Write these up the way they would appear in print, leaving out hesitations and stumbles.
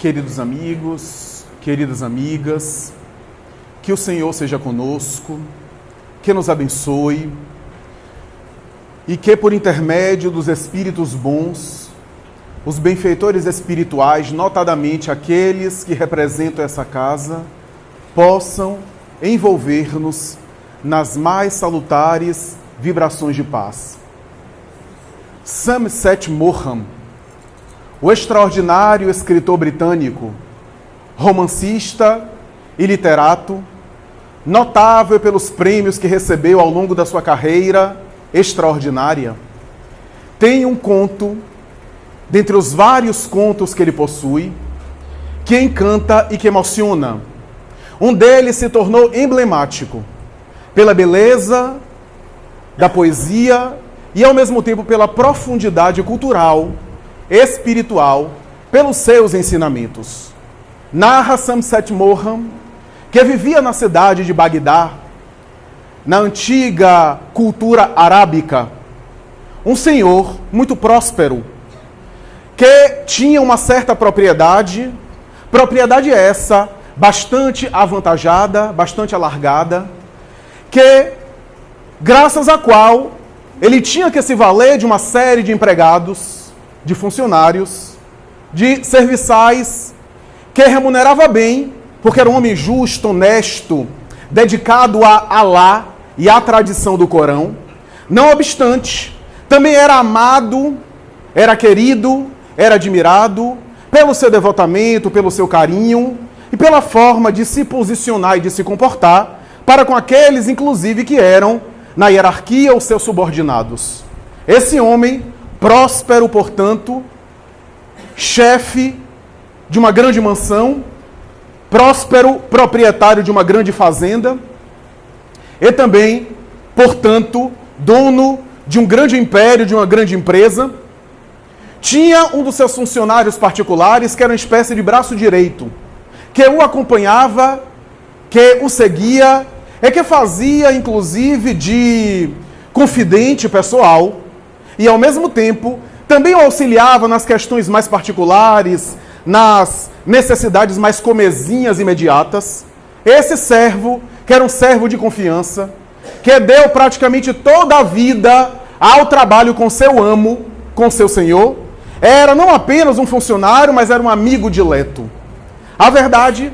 Queridos amigos, queridas amigas, que o Senhor seja conosco, que nos abençoe e que por intermédio dos Espíritos bons, os benfeitores espirituais, notadamente aqueles que representam essa casa, possam envolver-nos nas mais salutares vibrações de paz. Somerset Maugham, o extraordinário escritor britânico, romancista e literato, notável pelos prêmios que recebeu ao longo da sua carreira extraordinária, tem um conto, dentre os vários contos que ele possui, que encanta e que emociona. Um deles se tornou emblemático pela beleza da poesia e, ao mesmo tempo, pela profundidade cultural, espiritual, pelos seus ensinamentos. Narra Somerset Maugham que vivia na cidade de Bagdá, na antiga cultura arábica, um senhor muito próspero, que tinha uma certa propriedade essa bastante avantajada, bastante alargada, que, graças à qual ele tinha que se valer de uma série de empregados, de funcionários, de serviçais, que remunerava bem, porque era um homem justo, honesto, dedicado a Alá e à tradição do Corão. Não obstante, também era amado, era querido, era admirado pelo seu devotamento, pelo seu carinho e pela forma de se posicionar e de se comportar para com aqueles, inclusive, que eram, na hierarquia, os seus subordinados. Esse homem, próspero, portanto, chefe de uma grande mansão, próspero proprietário de uma grande fazenda e também, portanto, dono de um grande império, de uma grande empresa, tinha um dos seus funcionários particulares que era uma espécie de braço direito, que o acompanhava, que o seguia e que fazia, inclusive, de confidente pessoal e, ao mesmo tempo, também o auxiliava nas questões mais particulares, nas necessidades mais comezinhas imediatas. Esse servo, que era um servo de confiança, que deu praticamente toda a vida ao trabalho com seu amo, com seu senhor, era não apenas um funcionário, mas era um amigo dileto. A verdade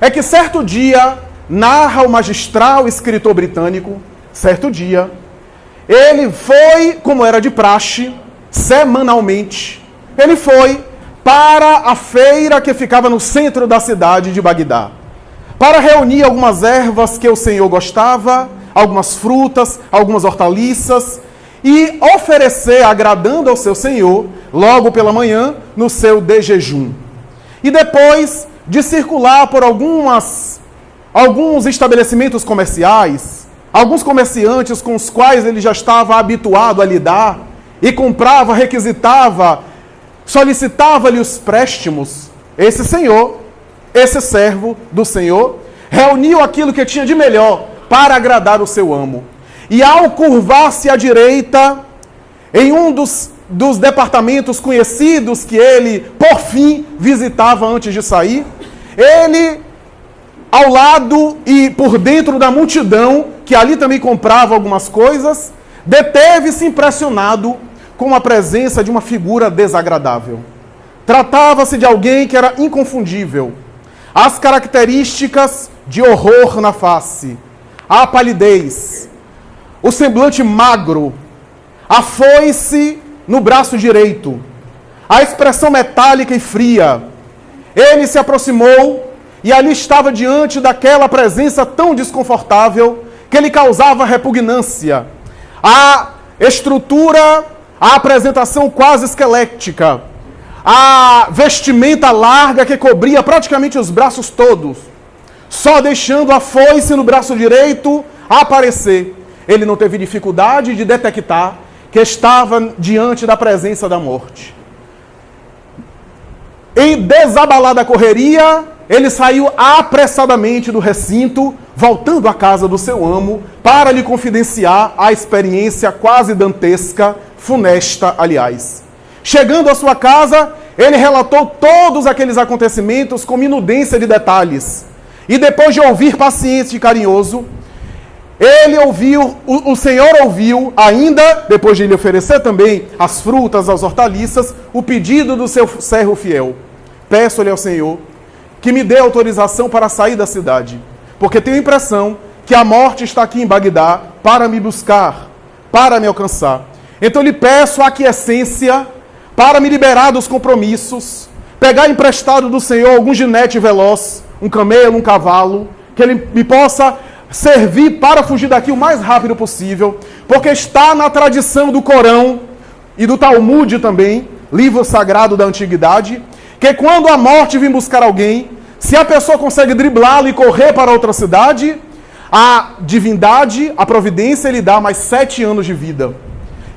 é que certo dia, narra o magistral escritor britânico, certo dia, ele foi, como era de praxe, semanalmente, ele foi para a feira que ficava no centro da cidade de Bagdá, para reunir algumas ervas que o senhor gostava, algumas frutas, algumas hortaliças, e oferecer, agradando ao seu senhor, logo pela manhã, no seu de jejum. E depois de circular por alguns estabelecimentos comerciais, alguns comerciantes com os quais ele já estava habituado a lidar, e comprava, requisitava, solicitava-lhe os préstimos, esse senhor, esse servo do senhor, reuniu aquilo que tinha de melhor para agradar o seu amo. E ao curvar-se à direita, em um dos departamentos conhecidos que ele, por fim, visitava antes de sair, ele, ao lado e por dentro da multidão, que ali também comprava algumas coisas, deteve-se impressionado com a presença de uma figura desagradável. Tratava-se de alguém que era inconfundível. As características de horror na face, a palidez, o semblante magro, a foice no braço direito, a expressão metálica e fria. Ele se aproximou e ali estava diante daquela presença tão desconfortável que lhe causava repugnância. A estrutura, a apresentação quase esquelética, a vestimenta larga que cobria praticamente os braços todos, só deixando a foice no braço direito aparecer. Ele não teve dificuldade de detectar que estava diante da presença da morte. Em desabalada correria, ele saiu apressadamente do recinto, voltando à casa do seu amo, para lhe confidenciar a experiência quase dantesca, funesta, aliás. Chegando à sua casa, ele relatou todos aqueles acontecimentos com minudência de detalhes. E depois de ouvir paciente e carinhoso, ele ouviu, o Senhor ouviu ainda, depois de lhe oferecer também as frutas, as hortaliças, o pedido do seu servo fiel. Peço-lhe ao Senhor que me dê autorização para sair da cidade, porque tenho a impressão que a morte está aqui em Bagdá para me buscar, para me alcançar. Então lhe peço a aquiescência para me liberar dos compromissos, pegar emprestado do Senhor algum ginete veloz, um camelo, um cavalo, que ele me possa servir para fugir daqui o mais rápido possível, porque está na tradição do Corão e do Talmud também, livro sagrado da antiguidade, que quando a morte vem buscar alguém, se a pessoa consegue driblá-lo e correr para outra cidade, a divindade, a providência, lhe dá mais 7 anos de vida.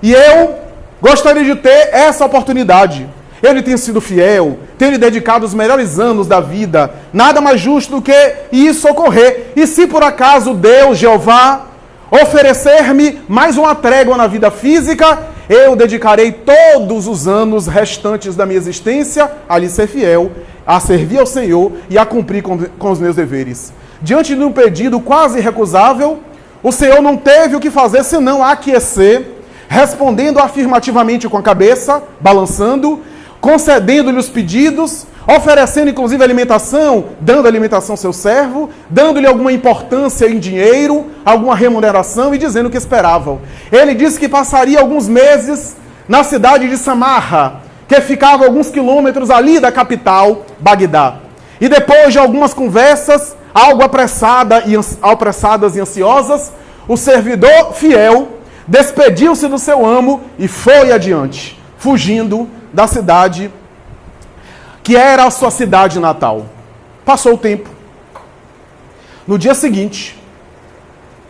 E eu gostaria de ter essa oportunidade. Ele tem sido fiel, tem lhe dedicado os melhores anos da vida. Nada mais justo do que isso ocorrer. E se por acaso Deus, Jeová, oferecer-me mais uma trégua na vida física, eu dedicarei todos os anos restantes da minha existência a lhe ser fiel, a servir ao Senhor e a cumprir com os meus deveres. Diante de um pedido quase irrecusável, o Senhor não teve o que fazer senão aquecer, respondendo afirmativamente com a cabeça, balançando, concedendo-lhe os pedidos, oferecendo inclusive alimentação, dando alimentação ao seu servo, dando-lhe alguma importância em dinheiro, alguma remuneração e dizendo o que esperavam. Ele disse que passaria alguns meses na cidade de Samarra, que ficava a alguns quilômetros ali da capital, Bagdá. E depois de algumas conversas, algo apressadas e ansiosas, o servidor fiel despediu-se do seu amo e foi adiante, fugindo da cidade que era a sua cidade natal. Passou o tempo. No dia seguinte,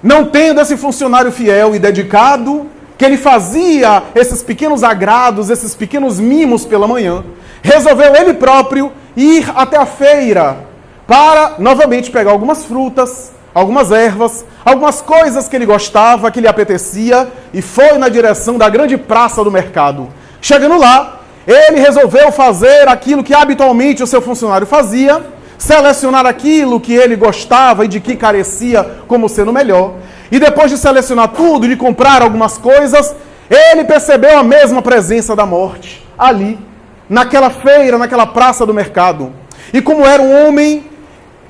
não tendo esse funcionário fiel e dedicado, que ele fazia esses pequenos agrados, esses pequenos mimos pela manhã, resolveu ele próprio ir até a feira para novamente pegar algumas frutas, algumas ervas, algumas coisas que ele gostava, que lhe apetecia, e foi na direção da grande praça do mercado. Chegando lá, ele resolveu fazer aquilo que habitualmente o seu funcionário fazia, selecionar aquilo que ele gostava e de que carecia como sendo melhor. E depois de selecionar tudo, de comprar algumas coisas, ele percebeu a mesma presença da morte ali, naquela feira, naquela praça do mercado. E como era um homem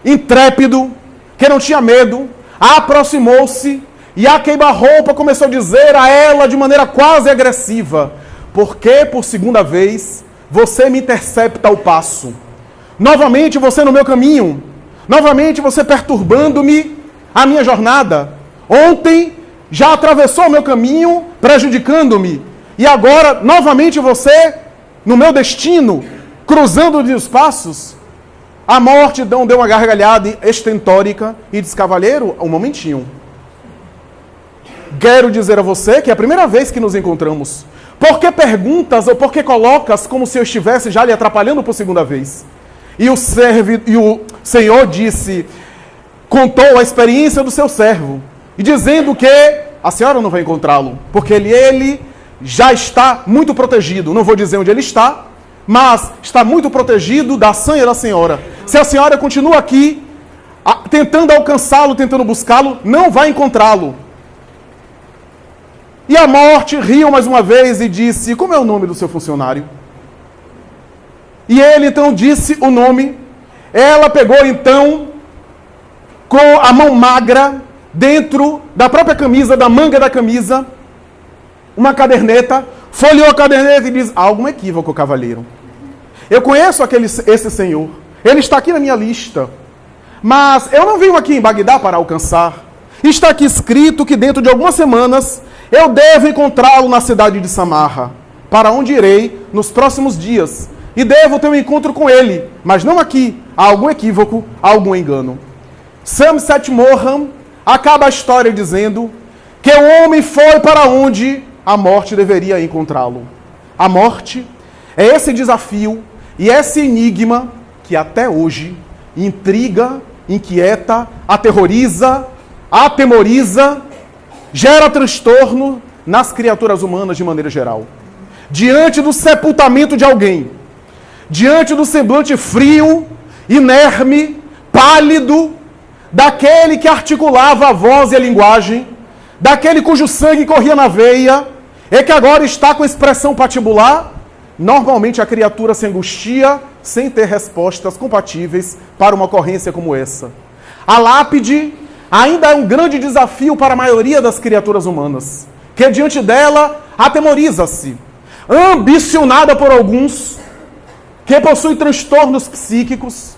intrépido, que não tinha medo, aproximou-se e a queima-roupa começou a dizer a ela de maneira quase agressiva: por que por segunda vez você me intercepta ao passo? Novamente você no meu caminho, novamente você perturbando-me a minha jornada. Ontem já atravessou o meu caminho, prejudicando-me, e agora novamente você no meu destino, cruzando-lhe os passos. A morte deu uma gargalhada estentórica e disse: cavalheiro, um momentinho. Quero dizer a você que é a primeira vez que nos encontramos. Por que perguntas ou por que colocas como se eu estivesse já lhe atrapalhando por segunda vez? E o Senhor disse, contou a experiência do seu servo, e dizendo que a senhora não vai encontrá-lo, porque ele já está muito protegido. Não vou dizer onde ele está, mas está muito protegido da sanha da senhora. Se a senhora continua aqui, tentando alcançá-lo, tentando buscá-lo, não vai encontrá-lo. E a morte riu mais uma vez e disse: como é o nome do seu funcionário? E ele então disse o nome. Ela pegou então, com a mão magra, dentro da própria camisa, da manga da camisa, uma caderneta, folheou a caderneta e diz: há algum equívoco, cavalheiro. Eu conheço esse senhor, ele está aqui na minha lista, mas eu não venho aqui em Bagdá para alcançar. Está aqui escrito que dentro de algumas semanas eu devo encontrá-lo na cidade de Samarra, para onde irei nos próximos dias, e devo ter um encontro com ele, mas não aqui. Há algum equívoco, há algum engano. Samset Moham acaba a história dizendo que o homem foi para onde a morte deveria encontrá-lo. A morte é esse desafio e esse enigma que até hoje intriga, inquieta, aterroriza, atemoriza, gera transtorno nas criaturas humanas de maneira geral. Diante do sepultamento de alguém, diante do semblante frio, inerme, pálido, daquele que articulava a voz e a linguagem, daquele cujo sangue corria na veia, e que agora está com expressão patibular, normalmente a criatura se angustia sem ter respostas compatíveis para uma ocorrência como essa. A lápide ainda é um grande desafio para a maioria das criaturas humanas, que diante dela atemoriza-se, ambicionada por alguns, que possui transtornos psíquicos,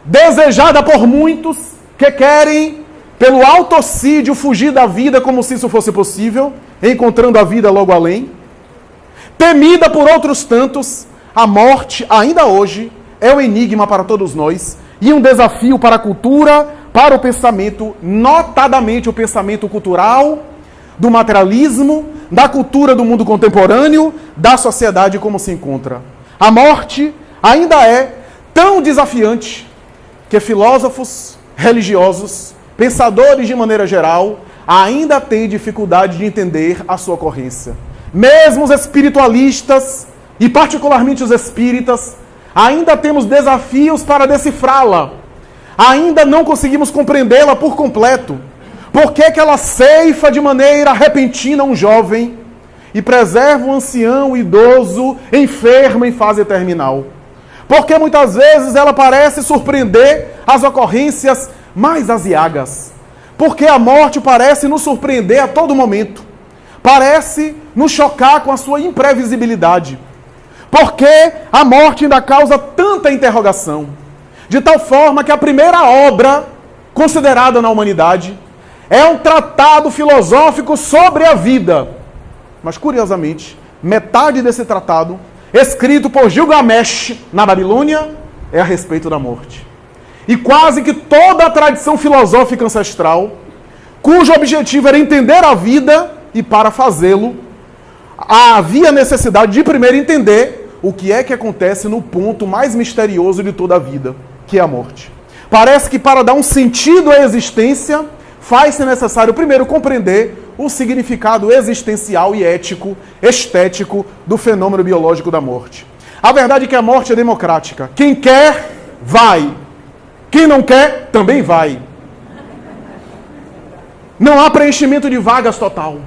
desejada por muitos que querem, pelo autocídio, fugir da vida como se isso fosse possível, encontrando a vida logo além. Temida por outros tantos, a morte, ainda hoje, é um enigma para todos nós e um desafio para a cultura, para o pensamento, notadamente o pensamento cultural, do materialismo, da cultura do mundo contemporâneo, da sociedade como se encontra. A morte ainda é tão desafiante que filósofos, religiosos, pensadores de maneira geral, ainda têm dificuldade de entender a sua ocorrência. Mesmo os espiritualistas, e particularmente os espíritas, ainda temos desafios para decifrá-la. Ainda não conseguimos compreendê-la por completo. Por que ela ceifa de maneira repentina um jovem e preserva um ancião, idoso, enfermo em fase terminal? Porque muitas vezes ela parece surpreender as ocorrências mais aziagas. Porque a morte parece nos surpreender a todo momento. Parece nos chocar com a sua imprevisibilidade. Porque a morte ainda causa tanta interrogação. De tal forma que a primeira obra considerada na humanidade é um tratado filosófico sobre a vida. Mas, curiosamente, metade desse tratado, escrito por Gilgamesh na Babilônia, é a respeito da morte. E quase que toda a tradição filosófica ancestral, cujo objetivo era entender a vida, e para fazê-lo, havia necessidade de primeiro entender o que é que acontece no ponto mais misterioso de toda a vida, que é a morte. Parece que para dar um sentido à existência, faz-se necessário primeiro compreender o significado existencial e ético, estético do fenômeno biológico da morte. A verdade é que a morte é democrática. Quem quer, vai. Quem não quer, também vai. Não há preenchimento de vagas total.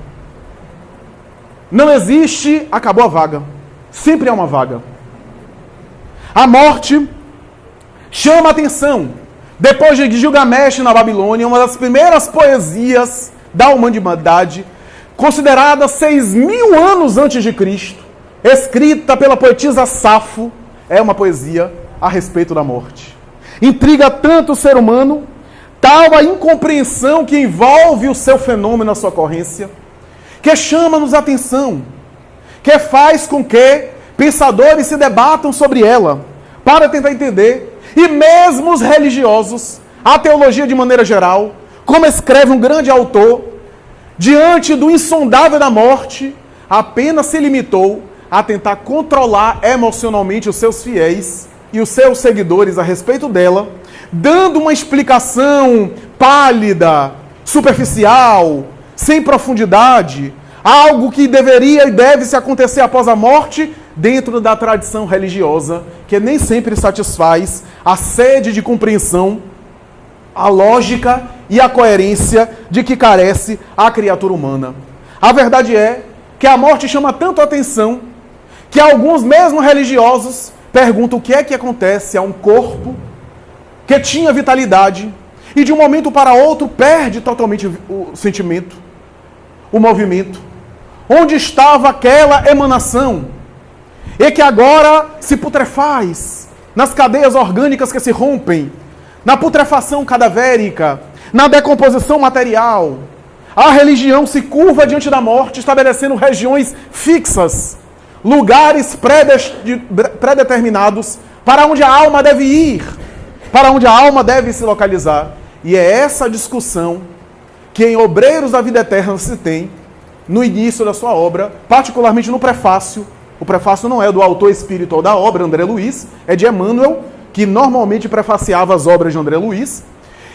Não existe, acabou a vaga. Sempre há uma vaga. A morte chama a atenção. Depois de Gilgamesh na Babilônia, uma das primeiras poesias da humanidade, considerada 6.000 anos antes de Cristo, escrita pela poetisa Safo, é uma poesia a respeito da morte. Intriga tanto o ser humano, tal a incompreensão que envolve o seu fenômeno, a sua ocorrência, que chama-nos a atenção, que faz com que pensadores se debatam sobre ela, para tentar entender. E mesmo os religiosos, a teologia de maneira geral, como escreve um grande autor, diante do insondável da morte, apenas se limitou a tentar controlar emocionalmente os seus fiéis e os seus seguidores a respeito dela, dando uma explicação pálida, superficial, sem profundidade, algo que deveria e deve se acontecer após a morte, dentro da tradição religiosa, que nem sempre satisfaz a sede de compreensão, a lógica e a coerência de que carece a criatura humana. A verdade é que a morte chama tanto a atenção que alguns, mesmo religiosos, perguntam o que é que acontece a um corpo que tinha vitalidade e de um momento para outro perde totalmente o sentimento, o movimento. Onde estava aquela emanação? E que agora se putrefaz nas cadeias orgânicas que se rompem, na putrefação cadavérica, na decomposição material. A religião se curva diante da morte, estabelecendo regiões fixas, lugares predeterminados para onde a alma deve ir, para onde a alma deve se localizar. E é essa discussão que em Obreiros da Vida Eterna se tem no início da sua obra, particularmente no prefácio. O prefácio não é do autor espiritual da obra, André Luiz, é de Emmanuel, que normalmente prefaciava as obras de André Luiz.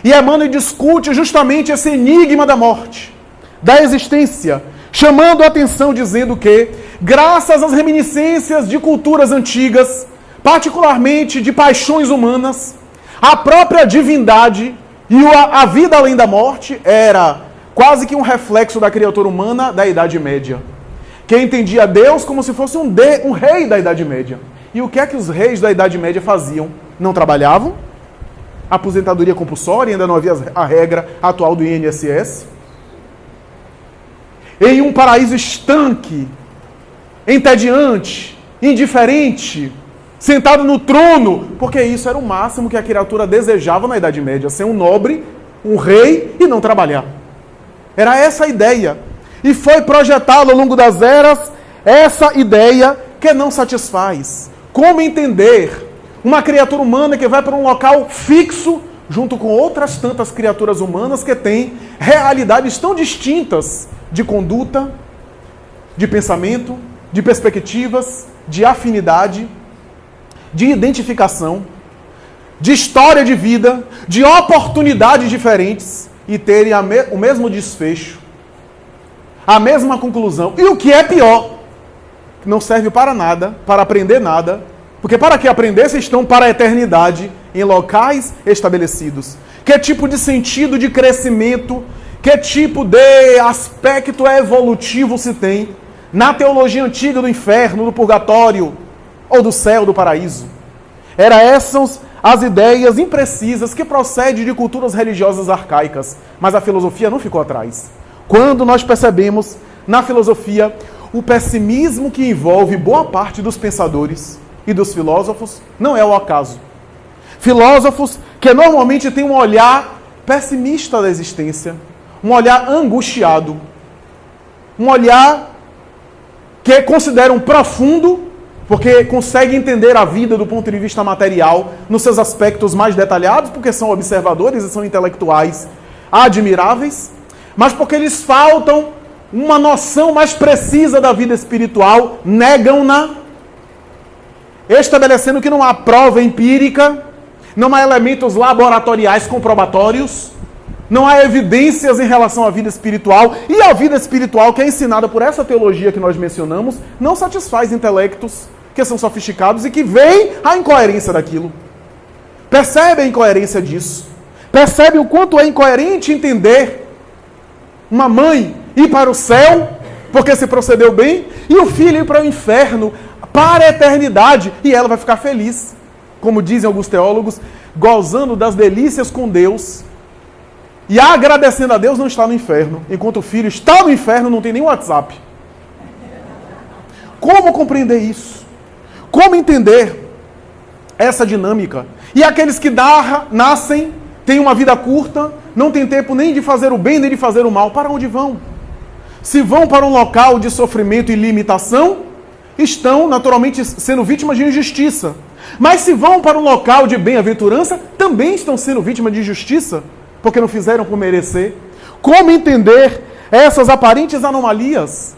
E Emmanuel discute justamente esse enigma da morte, da existência, chamando a atenção, dizendo que, graças às reminiscências de culturas antigas, particularmente de paixões humanas, a própria divindade e a vida além da morte era quase que um reflexo da criatura humana da Idade Média, que entendia Deus como se fosse um rei da Idade Média. E o que é que os reis da Idade Média faziam? Não trabalhavam, aposentadoria compulsória, ainda não havia a regra atual do INSS. Em um paraíso estanque, entediante, indiferente, sentado no trono, porque isso era o máximo que a criatura desejava na Idade Média, ser um nobre, um rei e não trabalhar. Era essa a ideia. E foi projetada ao longo das eras essa ideia que não satisfaz. Como entender uma criatura humana que vai para um local fixo, junto com outras tantas criaturas humanas que têm realidades tão distintas de conduta, de pensamento, de perspectivas, de afinidade, de identificação, de história de vida, de oportunidades diferentes e terem o mesmo desfecho, a mesma conclusão. E o que é pior, não serve para nada, para aprender nada, porque para que aprender, vocês estão para a eternidade, em locais estabelecidos. Que tipo de sentido de crescimento, que tipo de aspecto evolutivo se tem na teologia antiga do inferno, do purgatório, ou do céu, do paraíso? Eram essas as ideias imprecisas que procedem de culturas religiosas arcaicas. Mas a filosofia não ficou atrás. Quando nós percebemos na filosofia o pessimismo que envolve boa parte dos pensadores e dos filósofos, não é o acaso. Filósofos que normalmente têm um olhar pessimista da existência, um olhar angustiado, um olhar que consideram profundo, porque conseguem entender a vida do ponto de vista material, nos seus aspectos mais detalhados, porque são observadores e são intelectuais admiráveis, mas porque lhes faltam uma noção mais precisa da vida espiritual, negam-na, estabelecendo que não há prova empírica, não há elementos laboratoriais comprobatórios, não há evidências em relação à vida espiritual, e a vida espiritual que é ensinada por essa teologia que nós mencionamos, não satisfaz intelectos que são sofisticados e que veem a incoerência daquilo. Percebe a incoerência disso. Percebe o quanto é incoerente entender uma mãe ir para o céu, porque se procedeu bem, e o filho ir para o inferno, para a eternidade, e ela vai ficar feliz, como dizem alguns teólogos, gozando das delícias com Deus, e agradecendo a Deus não está no inferno, enquanto o filho está no inferno, não tem nem WhatsApp. Como compreender isso? Como entender essa dinâmica? E aqueles que nascem, têm uma vida curta, não têm tempo nem de fazer o bem, nem de fazer o mal, para onde vão? Se vão para um local de sofrimento e limitação, estão naturalmente sendo vítimas de injustiça. Mas se vão para um local de bem-aventurança, também estão sendo vítimas de injustiça, porque não fizeram por merecer. Como entender essas aparentes anomalias?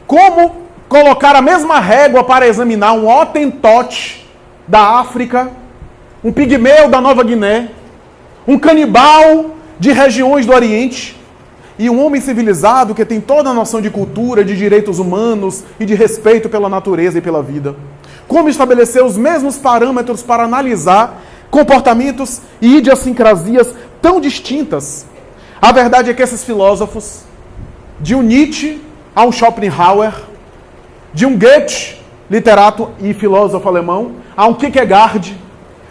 Como colocar a mesma régua para examinar um Hottentot da África, um pigmeu da Nova Guiné, um canibal de regiões do Oriente, e um homem civilizado que tem toda a noção de cultura, de direitos humanos e de respeito pela natureza e pela vida? Como estabelecer os mesmos parâmetros para analisar comportamentos e idiosincrasias tão distintas? A verdade é que esses filósofos, de um Nietzsche a um Schopenhauer, de um Goethe, literato e filósofo alemão, a um Kierkegaard,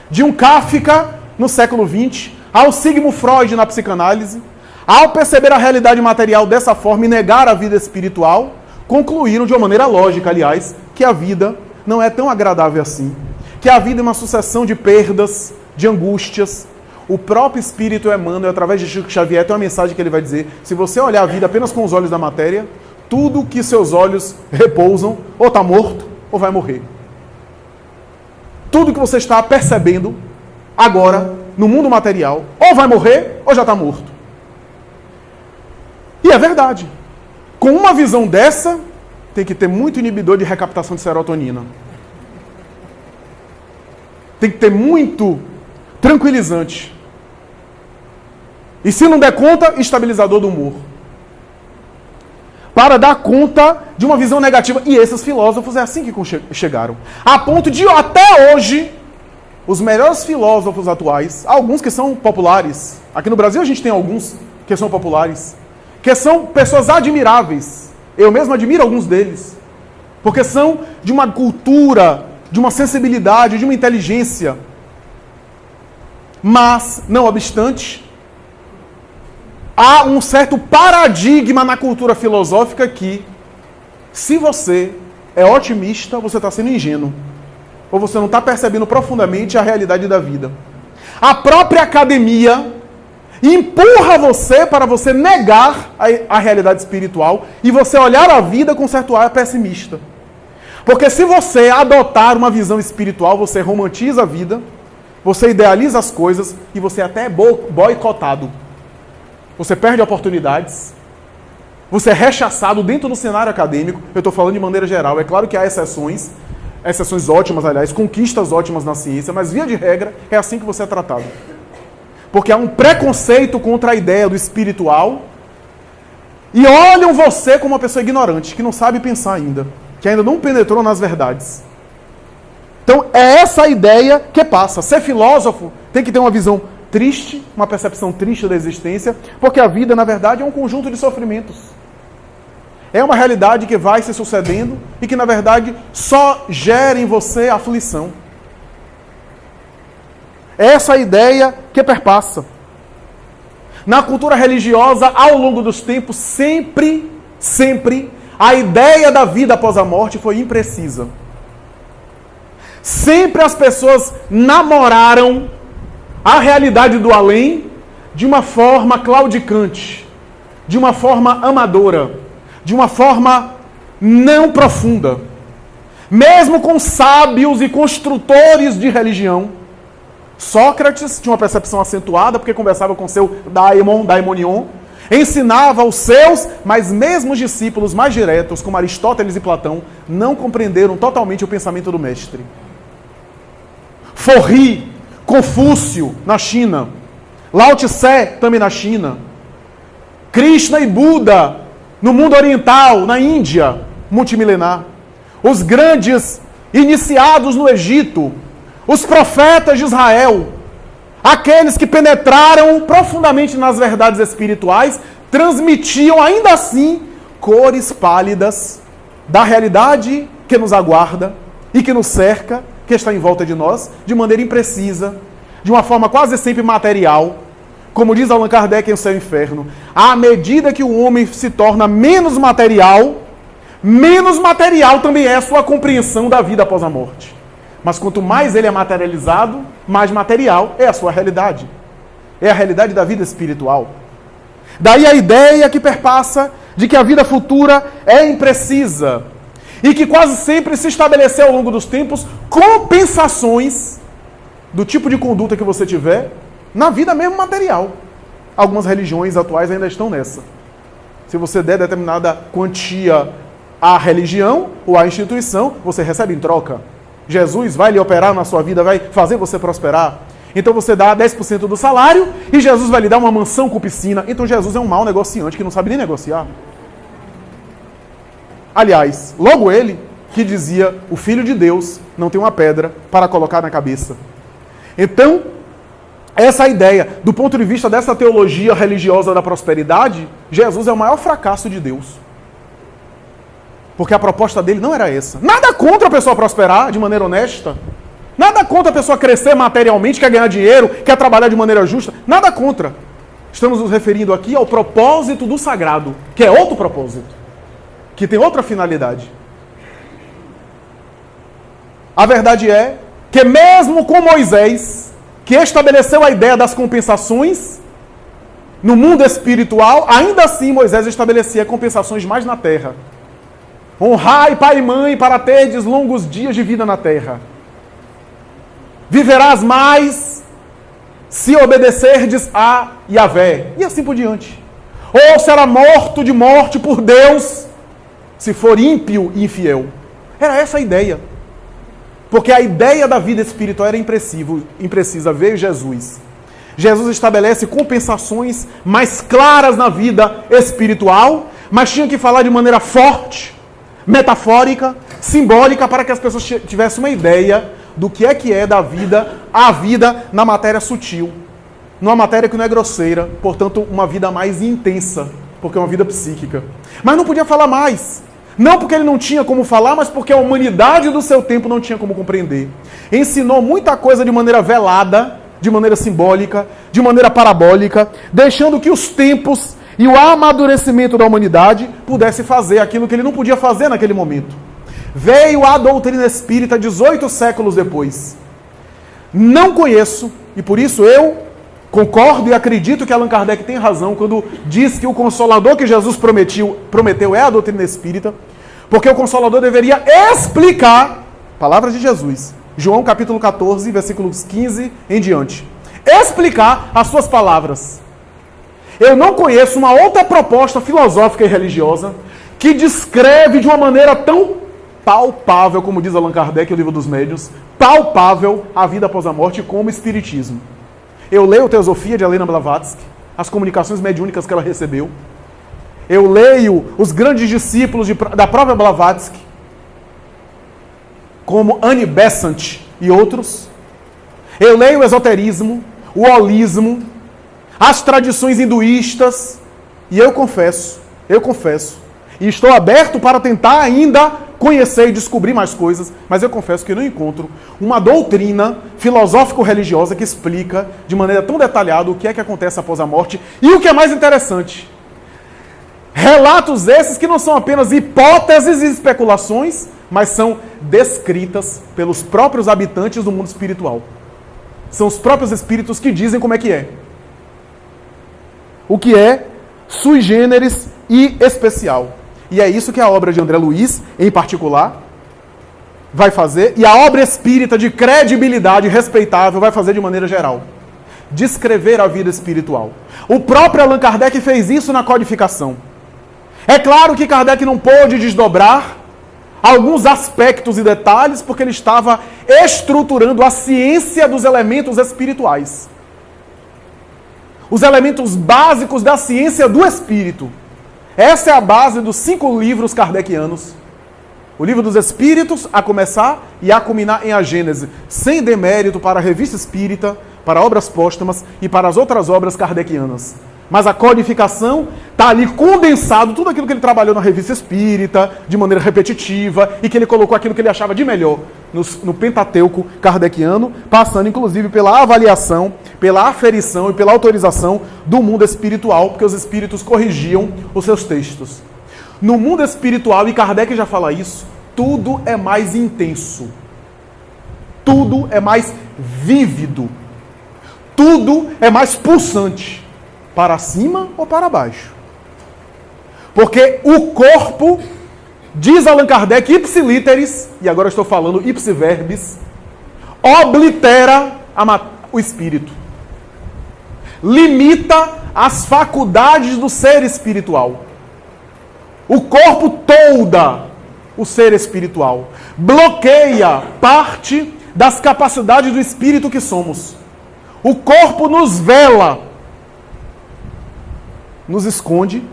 de um Kafka no século XX, ao Sigmund Freud na psicanálise, ao perceber a realidade material dessa forma e negar a vida espiritual, concluíram de uma maneira lógica, aliás, que a vida não é tão agradável assim, que a vida é uma sucessão de perdas, de angústias. O próprio Espírito Emmanuel, através de Chico Xavier, tem uma mensagem que ele vai dizer: se você olhar a vida apenas com os olhos da matéria, tudo que seus olhos repousam, ou está morto, ou vai morrer. Tudo que você está percebendo agora, no mundo material, ou vai morrer, ou já está morto. E é verdade. Com uma visão dessa, tem que ter muito inibidor de recaptação de serotonina. Tem que ter muito tranquilizante. E se não der conta, estabilizador do humor. para dar conta de uma visão negativa. E esses filósofos é assim que chegaram. A ponto de, até hoje, os melhores filósofos atuais, alguns que são populares, aqui no Brasil a gente tem alguns que são populares, que são pessoas admiráveis. Eu mesmo admiro alguns deles. Porque são de uma cultura, de uma sensibilidade, de uma inteligência. Mas, não obstante, há um certo paradigma na cultura filosófica que, se você é otimista, você está sendo ingênuo. Ou você não está percebendo profundamente a realidade da vida. A própria academia empurra você para você negar a realidade espiritual e você olhar a vida com certo ar pessimista. Porque se você adotar uma visão espiritual, você romantiza a vida, você idealiza as coisas e você até é boicotado. Você perde oportunidades, você é rechaçado dentro do cenário acadêmico. Eu estou falando de maneira geral, é claro que há exceções ótimas, aliás, conquistas ótimas na ciência, mas via de regra é assim que você é tratado. Porque há um preconceito contra a ideia do espiritual e olham você como uma pessoa ignorante, que não sabe pensar ainda, que ainda não penetrou nas verdades. Então é essa a ideia que passa. Ser filósofo tem que ter uma visão triste, uma percepção triste da existência, porque a vida, na verdade, é um conjunto de sofrimentos. É uma realidade que vai se sucedendo e que, na verdade, só gera em você aflição. Essa é a ideia que perpassa. Na cultura religiosa, ao longo dos tempos, sempre, a ideia da vida após a morte foi imprecisa. Sempre as pessoas namoraram a realidade do além de uma forma claudicante, de uma forma amadora, de uma forma não profunda. Mesmo com sábios e construtores de religião, Sócrates tinha uma percepção acentuada porque conversava com seu daimonion, ensinava aos seus, mas mesmo os discípulos mais diretos, como Aristóteles e Platão, não compreenderam totalmente o pensamento do mestre. Forri, Confúcio, na China. Lao Tse, também na China. Krishna e Buda, no mundo oriental, na Índia, multimilenar. Os grandes iniciados no Egito. Os profetas de Israel. Aqueles que penetraram profundamente nas verdades espirituais, transmitiam ainda assim cores pálidas da realidade que nos aguarda e que nos cerca, que está em volta de nós, de maneira imprecisa, de uma forma quase sempre material. Como diz Allan Kardec em O Céu e o Inferno, à medida que o homem se torna menos material também é a sua compreensão da vida após a morte. Mas quanto mais ele é materializado, mais material é a sua realidade. É a realidade da vida espiritual. Daí a ideia que perpassa de que a vida futura é imprecisa. E que quase sempre se estabeleceu ao longo dos tempos compensações do tipo de conduta que você tiver na vida mesmo material. Algumas religiões atuais ainda estão nessa. Se você der determinada quantia à religião ou à instituição, você recebe em troca. Jesus vai lhe operar na sua vida, vai fazer você prosperar. Então você dá 10% do salário e Jesus vai lhe dar uma mansão com piscina. Então Jesus é um mau negociante que não sabe nem negociar. Aliás, logo ele que dizia, o Filho de Deus não tem uma pedra para colocar na cabeça. Então, essa ideia, do ponto de vista dessa teologia religiosa da prosperidade, Jesus é o maior fracasso de Deus. Porque a proposta dele não era essa. Nada contra a pessoa prosperar de maneira honesta. Nada contra a pessoa crescer materialmente, quer ganhar dinheiro, quer trabalhar de maneira justa. Nada contra. Estamos nos referindo aqui ao propósito do sagrado, que é outro propósito, que tem outra finalidade. A verdade é que mesmo com Moisés, que estabeleceu a ideia das compensações no mundo espiritual, ainda assim Moisés estabelecia compensações mais na terra. Honrai pai e mãe para terdes longos dias de vida na terra. Viverás mais se obedecerdes a Yahvé. E assim por diante. Ou será morto de morte por Deus se for ímpio e infiel. Era essa a ideia. Porque a ideia da vida espiritual era imprecisa. Veio Jesus. Jesus estabelece compensações mais claras na vida espiritual, mas tinha que falar de maneira forte, metafórica, simbólica, para que as pessoas tivessem uma ideia do que é da vida, a vida na matéria sutil. Numa matéria que não é grosseira, portanto, uma vida mais intensa, porque é uma vida psíquica. Mas não podia falar mais. Não porque ele não tinha como falar, mas porque a humanidade do seu tempo não tinha como compreender. Ensinou muita coisa de maneira velada, de maneira simbólica, de maneira parabólica, deixando que os tempos e o amadurecimento da humanidade pudesse fazer aquilo que ele não podia fazer naquele momento. Veio a doutrina espírita 18 séculos depois. Não conheço, e por isso eu concordo e acredito que Allan Kardec tem razão quando diz que o Consolador que Jesus prometeu é a doutrina espírita, porque o Consolador deveria explicar, palavras de Jesus, João capítulo 14, versículos 15 em diante, explicar as suas palavras. Eu não conheço uma outra proposta filosófica e religiosa que descreve de uma maneira tão palpável, como diz Allan Kardec, o Livro dos Médiuns, palpável a vida após a morte como o Espiritismo. Eu leio Teosofia de Helena Blavatsky, as comunicações mediúnicas que ela recebeu. Eu leio os grandes discípulos da própria Blavatsky, como Annie Besant e outros. Eu leio o esoterismo, o holismo, as tradições hinduístas, e eu confesso, e estou aberto para tentar ainda conhecer e descobrir mais coisas, mas eu confesso que eu não encontro uma doutrina filosófico-religiosa que explica de maneira tão detalhada o que é que acontece após a morte. E o que é mais interessante, relatos esses que não são apenas hipóteses e especulações, mas são descritas pelos próprios habitantes do mundo espiritual. São os próprios espíritos que dizem como é que é. O que é sui generis e especial. E é isso que a obra de André Luiz, em particular, vai fazer. E a obra espírita de credibilidade respeitável vai fazer de maneira geral. Descrever a vida espiritual. O próprio Allan Kardec fez isso na codificação. É claro que Kardec não pôde desdobrar alguns aspectos e detalhes, porque ele estava estruturando a ciência dos elementos espirituais. Os elementos básicos da ciência do espírito. Essa é a base dos 5 livros kardecianos. O Livro dos Espíritos, a começar e a culminar em A Gênese, sem demérito para a Revista Espírita, para obras póstumas e para as outras obras kardecianas. Mas a codificação está ali condensado, tudo aquilo que ele trabalhou na Revista Espírita, de maneira repetitiva, e que ele colocou aquilo que ele achava de melhor no Pentateuco kardeciano, passando inclusive pela avaliação, pela aferição e pela autorização do mundo espiritual, porque os espíritos corrigiam os seus textos. No mundo espiritual, e Kardec já fala isso, tudo é mais intenso. Tudo é mais vívido. Tudo é mais pulsante. Para cima ou para baixo. Porque o corpo, diz Allan Kardec, ipsi literis, e agora eu estou falando ipsi verbis, oblitera o espírito. Limita as faculdades do ser espiritual. O corpo tolda o ser espiritual. Bloqueia parte das capacidades do espírito que somos. O corpo nos vela, nos esconde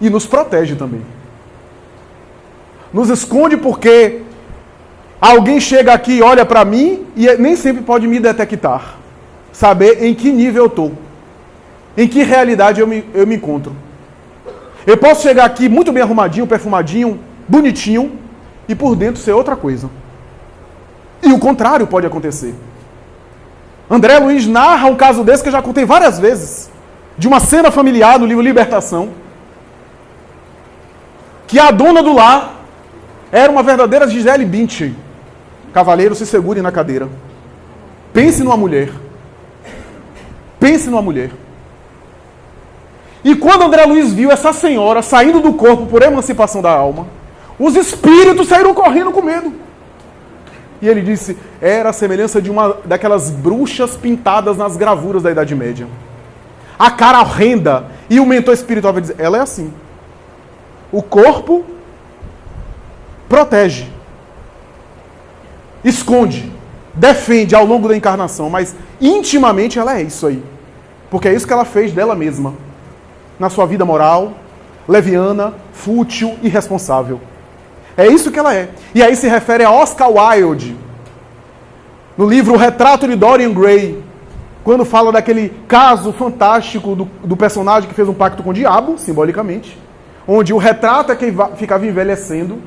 e nos protege também. Nos esconde porque alguém chega aqui e olha para mim e nem sempre pode me detectar. Saber em que nível eu estou. Em que realidade eu me encontro. Eu posso chegar aqui muito bem arrumadinho, perfumadinho, bonitinho, e por dentro ser outra coisa. E o contrário pode acontecer. André Luiz narra um caso desse que eu já contei várias vezes. De uma cena familiar do livro Libertação, que a dona do lar era uma verdadeira Gisele Bündchen. Cavaleiro, se segure na cadeira. Pense numa mulher. Pense numa mulher. E quando André Luiz viu essa senhora saindo do corpo por emancipação da alma, os espíritos saíram correndo com medo. E ele disse, era a semelhança de uma daquelas bruxas pintadas nas gravuras da Idade Média. A cara horrenda. E o mentor espiritual vai dizer, ela é assim. O corpo protege, esconde, defende ao longo da encarnação, mas intimamente ela é isso aí. Porque é isso que ela fez dela mesma. Na sua vida moral, leviana, fútil, irresponsável. É isso que ela é. E aí se refere a Oscar Wilde, no livro O Retrato de Dorian Gray, quando fala daquele caso fantástico do personagem que fez um pacto com o diabo, simbolicamente, onde o retrato é quem ficava envelhecendo,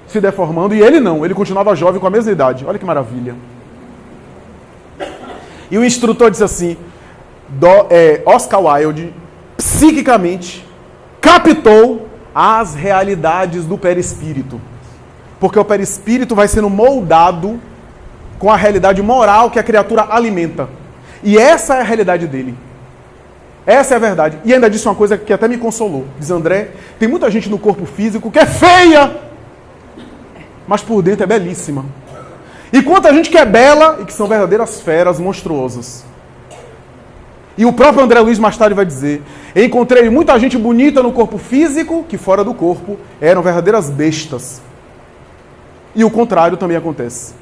se deformando, e ele não, ele continuava jovem com a mesma idade. Olha que maravilha. E o instrutor disse assim, Oscar Wilde, psiquicamente, captou as realidades do perispírito. Porque o perispírito vai sendo moldado com a realidade moral que a criatura alimenta. E essa é a realidade dele. Essa é a verdade. E ainda disse uma coisa que até me consolou. Diz André, tem muita gente no corpo físico que é feia, mas por dentro é belíssima. E quanta gente que é bela e que são verdadeiras feras monstruosas. E o próprio André Luiz mais tarde vai dizer, encontrei muita gente bonita no corpo físico que fora do corpo eram verdadeiras bestas. E o contrário também acontece.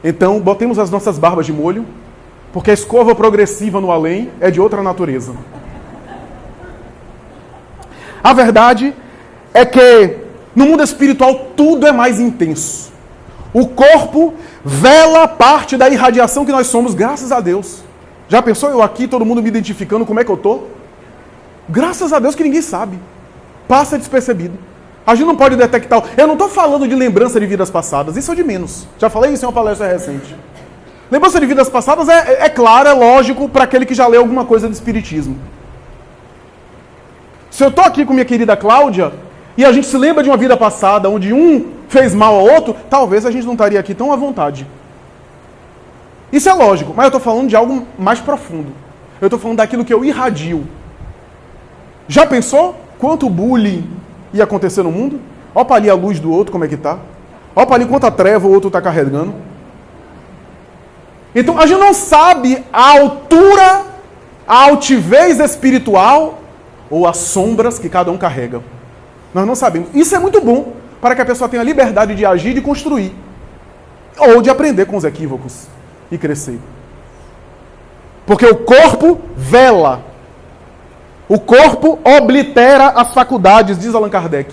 Então, botemos as nossas barbas de molho, porque a escova progressiva no além é de outra natureza. A verdade é que no mundo espiritual tudo é mais intenso. O corpo vela parte da irradiação que nós somos, graças a Deus. Já pensou eu aqui, todo mundo me identificando como é que eu tô? Graças a Deus que ninguém sabe. Passa despercebido. A gente não pode detectar. Eu não estou falando de lembrança de vidas passadas, isso é o de menos. Já falei isso em uma palestra recente. Lembrança de vidas passadas é claro, é lógico para aquele que já leu alguma coisa de espiritismo. Se eu estou aqui com minha querida Cláudia e a gente se lembra de uma vida passada onde um fez mal ao outro, talvez a gente não estaria aqui tão à vontade. Isso é lógico, mas eu estou falando de algo mais profundo. Eu estou falando daquilo que eu irradio. Já pensou quanto bullying ia acontecer no mundo? Olha para ali a luz do outro, como é que está. Olha para ali quanta treva o outro está carregando. Então a gente não sabe a altura, a altivez espiritual ou as sombras que cada um carrega. Nós não sabemos. Isso é muito bom para que a pessoa tenha liberdade de agir e de construir. Ou de aprender com os equívocos e crescer. Porque o corpo vela. O corpo oblitera as faculdades, diz Allan Kardec.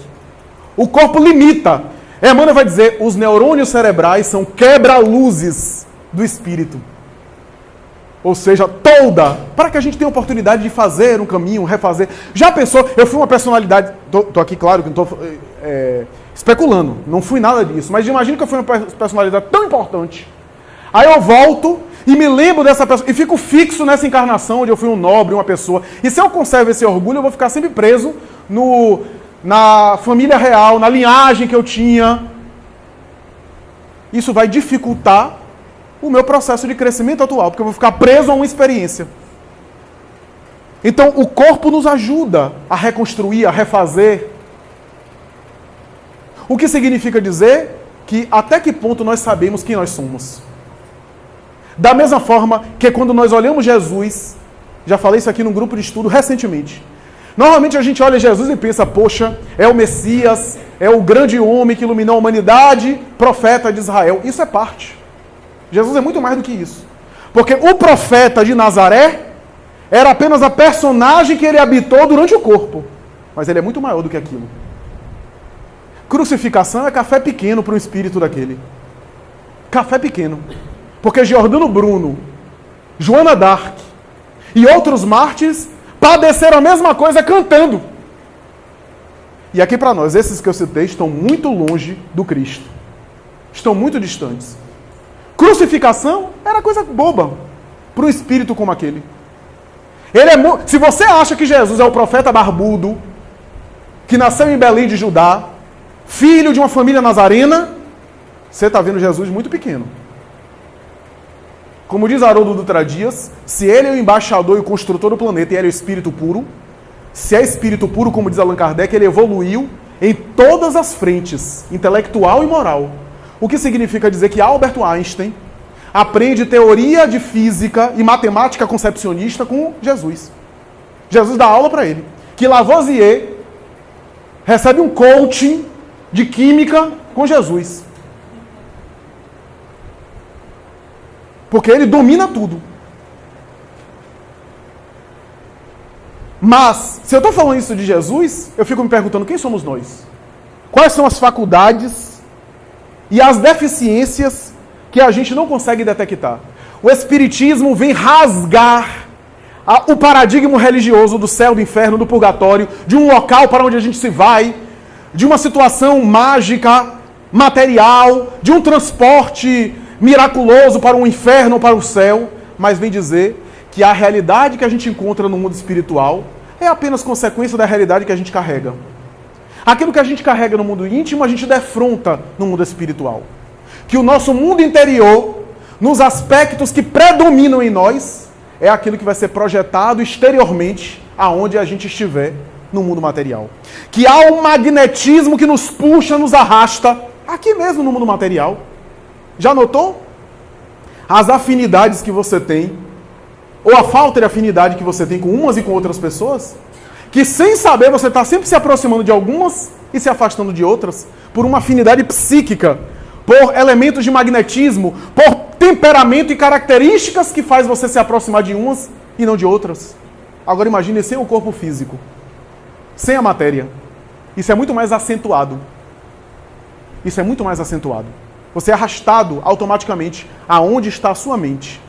O corpo limita. Emmanuel vai dizer, os neurônios cerebrais são quebra-luzes do espírito. Ou seja, toda, para que a gente tenha a oportunidade de fazer um caminho, refazer. Já pensou, eu fui uma personalidade, tô aqui claro que não estou especulando, não fui nada disso, mas imagina que eu fui uma personalidade tão importante. Aí eu volto e me lembro dessa pessoa, e fico fixo nessa encarnação onde eu fui um nobre, uma pessoa. E se eu conservo esse orgulho, eu vou ficar sempre preso na família real, na linhagem que eu tinha. Isso vai dificultar o meu processo de crescimento atual, porque eu vou ficar preso a uma experiência. Então, o corpo nos ajuda a reconstruir, a refazer. O que significa dizer que até que ponto nós sabemos quem nós somos. Da mesma forma que quando nós olhamos Jesus, já falei isso aqui num grupo de estudo recentemente, normalmente a gente olha Jesus e pensa, poxa, é o Messias, é o grande homem que iluminou a humanidade, profeta de Israel. Isso é parte. Jesus é muito mais do que isso. Porque o profeta de Nazaré era apenas a personagem que ele habitou durante o corpo. Mas ele é muito maior do que aquilo. Crucificação é café pequeno para o espírito daquele. Café pequeno. Porque Giordano Bruno, Joana d'Arc e outros mártires padeceram a mesma coisa cantando. E aqui para nós, esses que eu citei estão muito longe do Cristo. Estão muito distantes. Crucificação era coisa boba para um espírito como aquele. Se você acha que Jesus é o profeta barbudo, que nasceu em Belém de Judá, filho de uma família nazarena, você está vendo Jesus muito pequeno. Como diz Haroldo Dutra Dias, se ele é o embaixador e o construtor do planeta e ele é o espírito puro, se é espírito puro, como diz Allan Kardec, ele evoluiu em todas as frentes, intelectual e moral. O que significa dizer que Albert Einstein aprende teoria de física e matemática concepcionista com Jesus. Jesus dá aula para ele. Que Lavoisier recebe um coaching de química com Jesus. Porque ele domina tudo. Mas, se eu estou falando isso de Jesus, eu fico me perguntando, quem somos nós? Quais são as faculdades e as deficiências que a gente não consegue detectar? O Espiritismo vem rasgar o paradigma religioso do céu, do inferno, do purgatório, de um local para onde a gente se vai, de uma situação mágica, material, de um transporte miraculoso para um inferno ou para o céu, mas vem dizer que a realidade que a gente encontra no mundo espiritual é apenas consequência da realidade que a gente carrega. Aquilo que a gente carrega no mundo íntimo, a gente defronta no mundo espiritual. Que o nosso mundo interior, nos aspectos que predominam em nós, é aquilo que vai ser projetado exteriormente aonde a gente estiver no mundo material. Que há um magnetismo que nos puxa, nos arrasta, aqui mesmo no mundo material. Já notou? As afinidades que você tem, ou a falta de afinidade que você tem com umas e com outras pessoas, que sem saber você está sempre se aproximando de algumas e se afastando de outras, por uma afinidade psíquica, por elementos de magnetismo, por temperamento e características que faz você se aproximar de umas e não de outras. Agora imagine sem o corpo físico, sem a matéria. Isso é muito mais acentuado. Isso é muito mais acentuado. Você é arrastado automaticamente aonde está a sua mente.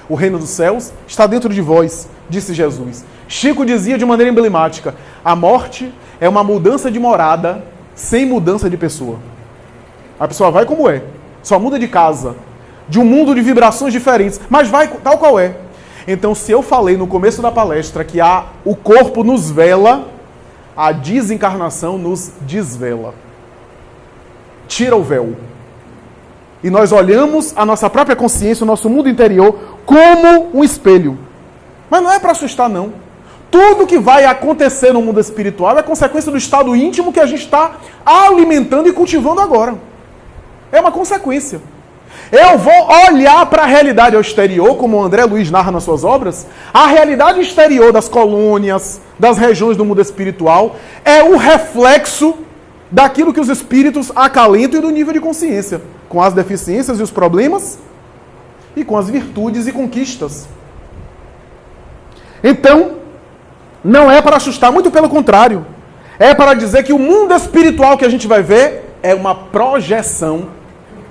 O reino dos céus está dentro de vós, disse Jesus. Chico dizia de maneira emblemática, a morte é uma mudança de morada sem mudança de pessoa. A pessoa vai como é, só muda de casa, de um mundo de vibrações diferentes, mas vai tal qual é. Então, se eu falei no começo da palestra que o corpo nos vela, a desencarnação nos desvela. Tira o véu. E nós olhamos a nossa própria consciência, o nosso mundo interior, como um espelho. Mas não é para assustar, não. Tudo que vai acontecer no mundo espiritual é consequência do estado íntimo que a gente está alimentando e cultivando agora. É uma consequência. Eu vou olhar para a realidade ao exterior, como o André Luiz narra nas suas obras. A realidade exterior das colônias, das regiões do mundo espiritual, é o reflexo daquilo que os espíritos acalentam e do nível de consciência, com as deficiências e os problemas, e com as virtudes e conquistas. Então, não é para assustar, muito pelo contrário. É para dizer que o mundo espiritual que a gente vai ver é uma projeção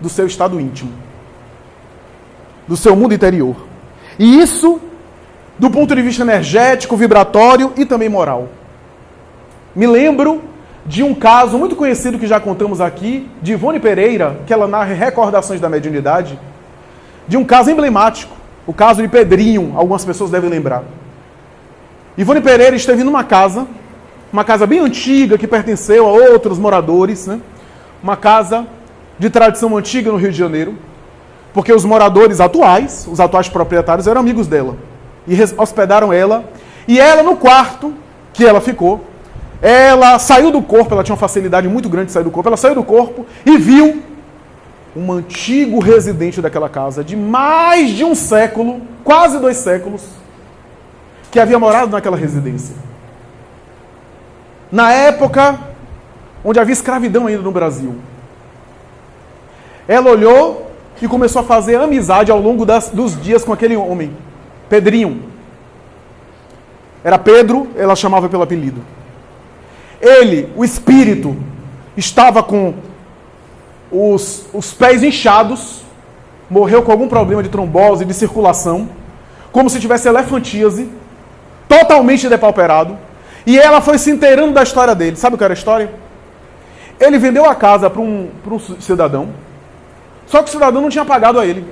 do seu estado íntimo, do seu mundo interior. E isso, do ponto de vista energético, vibratório e também moral. Me lembro de um caso muito conhecido que já contamos aqui, de Ivone Pereira, que ela narra Recordações da Mediunidade, de um caso emblemático, o caso de Pedrinho, algumas pessoas devem lembrar. Ivone Pereira esteve numa casa bem antiga, que pertenceu a outros moradores, né? Uma casa de tradição antiga no Rio de Janeiro, porque os moradores atuais, os atuais proprietários, eram amigos dela, e hospedaram ela, e ela, no quarto que ela ficou, ela saiu do corpo, ela tinha uma facilidade muito grande de sair do corpo, ela saiu do corpo e viu um antigo residente daquela casa, de mais de um século, quase 2 séculos, que havia morado naquela residência. Na época onde havia escravidão ainda no Brasil. Ela olhou e começou a fazer amizade ao longo dos dias com aquele homem, Pedrinho. Era Pedro, ela chamava pelo apelido. Ele, o espírito, estava com os pés inchados, morreu com algum problema de trombose, de circulação, como se tivesse elefantíase, totalmente depauperado, e ela foi se inteirando da história dele. Sabe o que era a história? Ele vendeu a casa para um cidadão, só que o cidadão não tinha pagado a ele.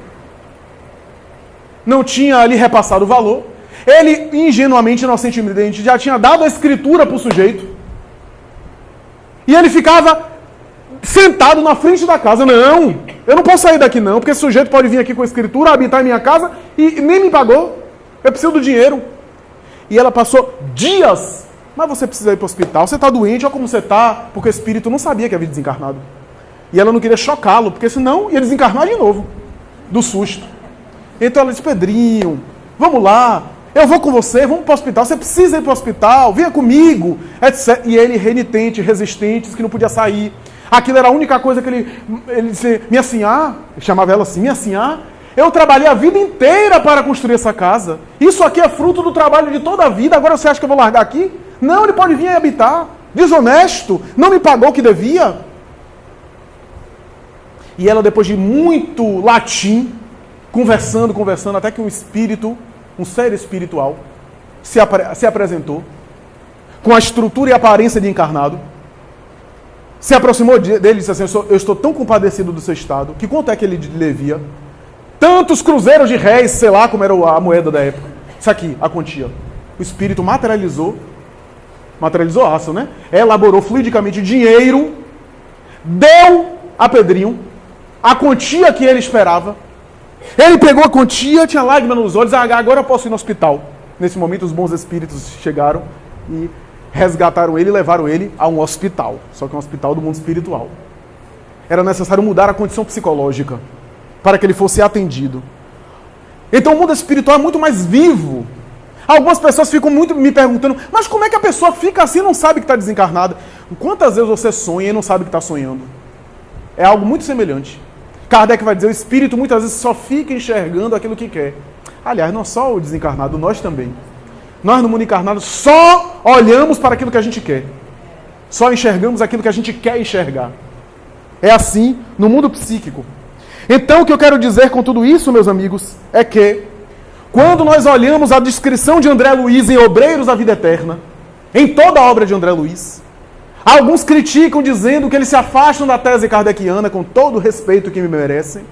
Não tinha lhe repassado o valor. Ele, ingenuamente, inocentemente, já tinha dado a escritura para o sujeito. E ele ficava sentado na frente da casa. Não, eu não posso sair daqui não, porque esse sujeito pode vir aqui com a escritura, habitar em minha casa e nem me pagou. Eu preciso do dinheiro. E ela passou dias. Mas você precisa ir para o hospital, você está doente, olha como você está, porque o espírito não sabia que havia desencarnado. E ela não queria chocá-lo, porque senão ia desencarnar de novo, do susto. Então ela disse, Pedrinho, vamos lá, eu vou com você, vamos para o hospital, você precisa ir para o hospital, venha comigo, etc. E ele renitente, resistente, que não podia sair. Aquilo era a única coisa que ele disse, minha senhora, chamava ela assim, minha senhora, Eu trabalhei a vida inteira para construir essa casa. Isso aqui é fruto do trabalho de toda a vida. Agora você acha que eu vou largar aqui? Não, ele pode vir e habitar. Desonesto, não me pagou o que devia. E ela, depois de muito latim, conversando, até que um espírito, um ser espiritual, se apresentou, com a estrutura e aparência de encarnado, se aproximou dele e disse assim: eu estou tão compadecido do seu estado, que quanto é que ele devia? Tantos cruzeiros de réis, sei lá como era a moeda da época. Isso aqui, a quantia. O espírito materializou aço, né? Elaborou fluidicamente dinheiro, deu a Pedrinho a quantia que ele esperava. Ele pegou a quantia, tinha lágrima nos olhos, agora eu posso ir no hospital. Nesse momento os bons espíritos chegaram e resgataram ele e levaram ele a um hospital. Só que um hospital do mundo espiritual. Era necessário mudar a condição psicológica para que ele fosse atendido. Então o mundo espiritual é muito mais vivo. Algumas pessoas ficam muito me perguntando: mas como é que a pessoa fica assim e não sabe que está desencarnada? Quantas vezes você sonha e não sabe que está sonhando? É algo muito semelhante. Kardec vai dizer: o espírito muitas vezes só fica enxergando aquilo que quer. Aliás, não só o desencarnado, nós também. Nós no mundo encarnado só olhamos para aquilo que a gente quer. Só enxergamos aquilo que a gente quer enxergar. É assim no mundo psíquico. Então o que eu quero dizer com tudo isso, meus amigos, é que quando nós olhamos a descrição de André Luiz em Obreiros da Vida Eterna, em toda a obra de André Luiz, alguns criticam dizendo que eles se afastam da tese kardeciana, com todo o respeito que me merecem.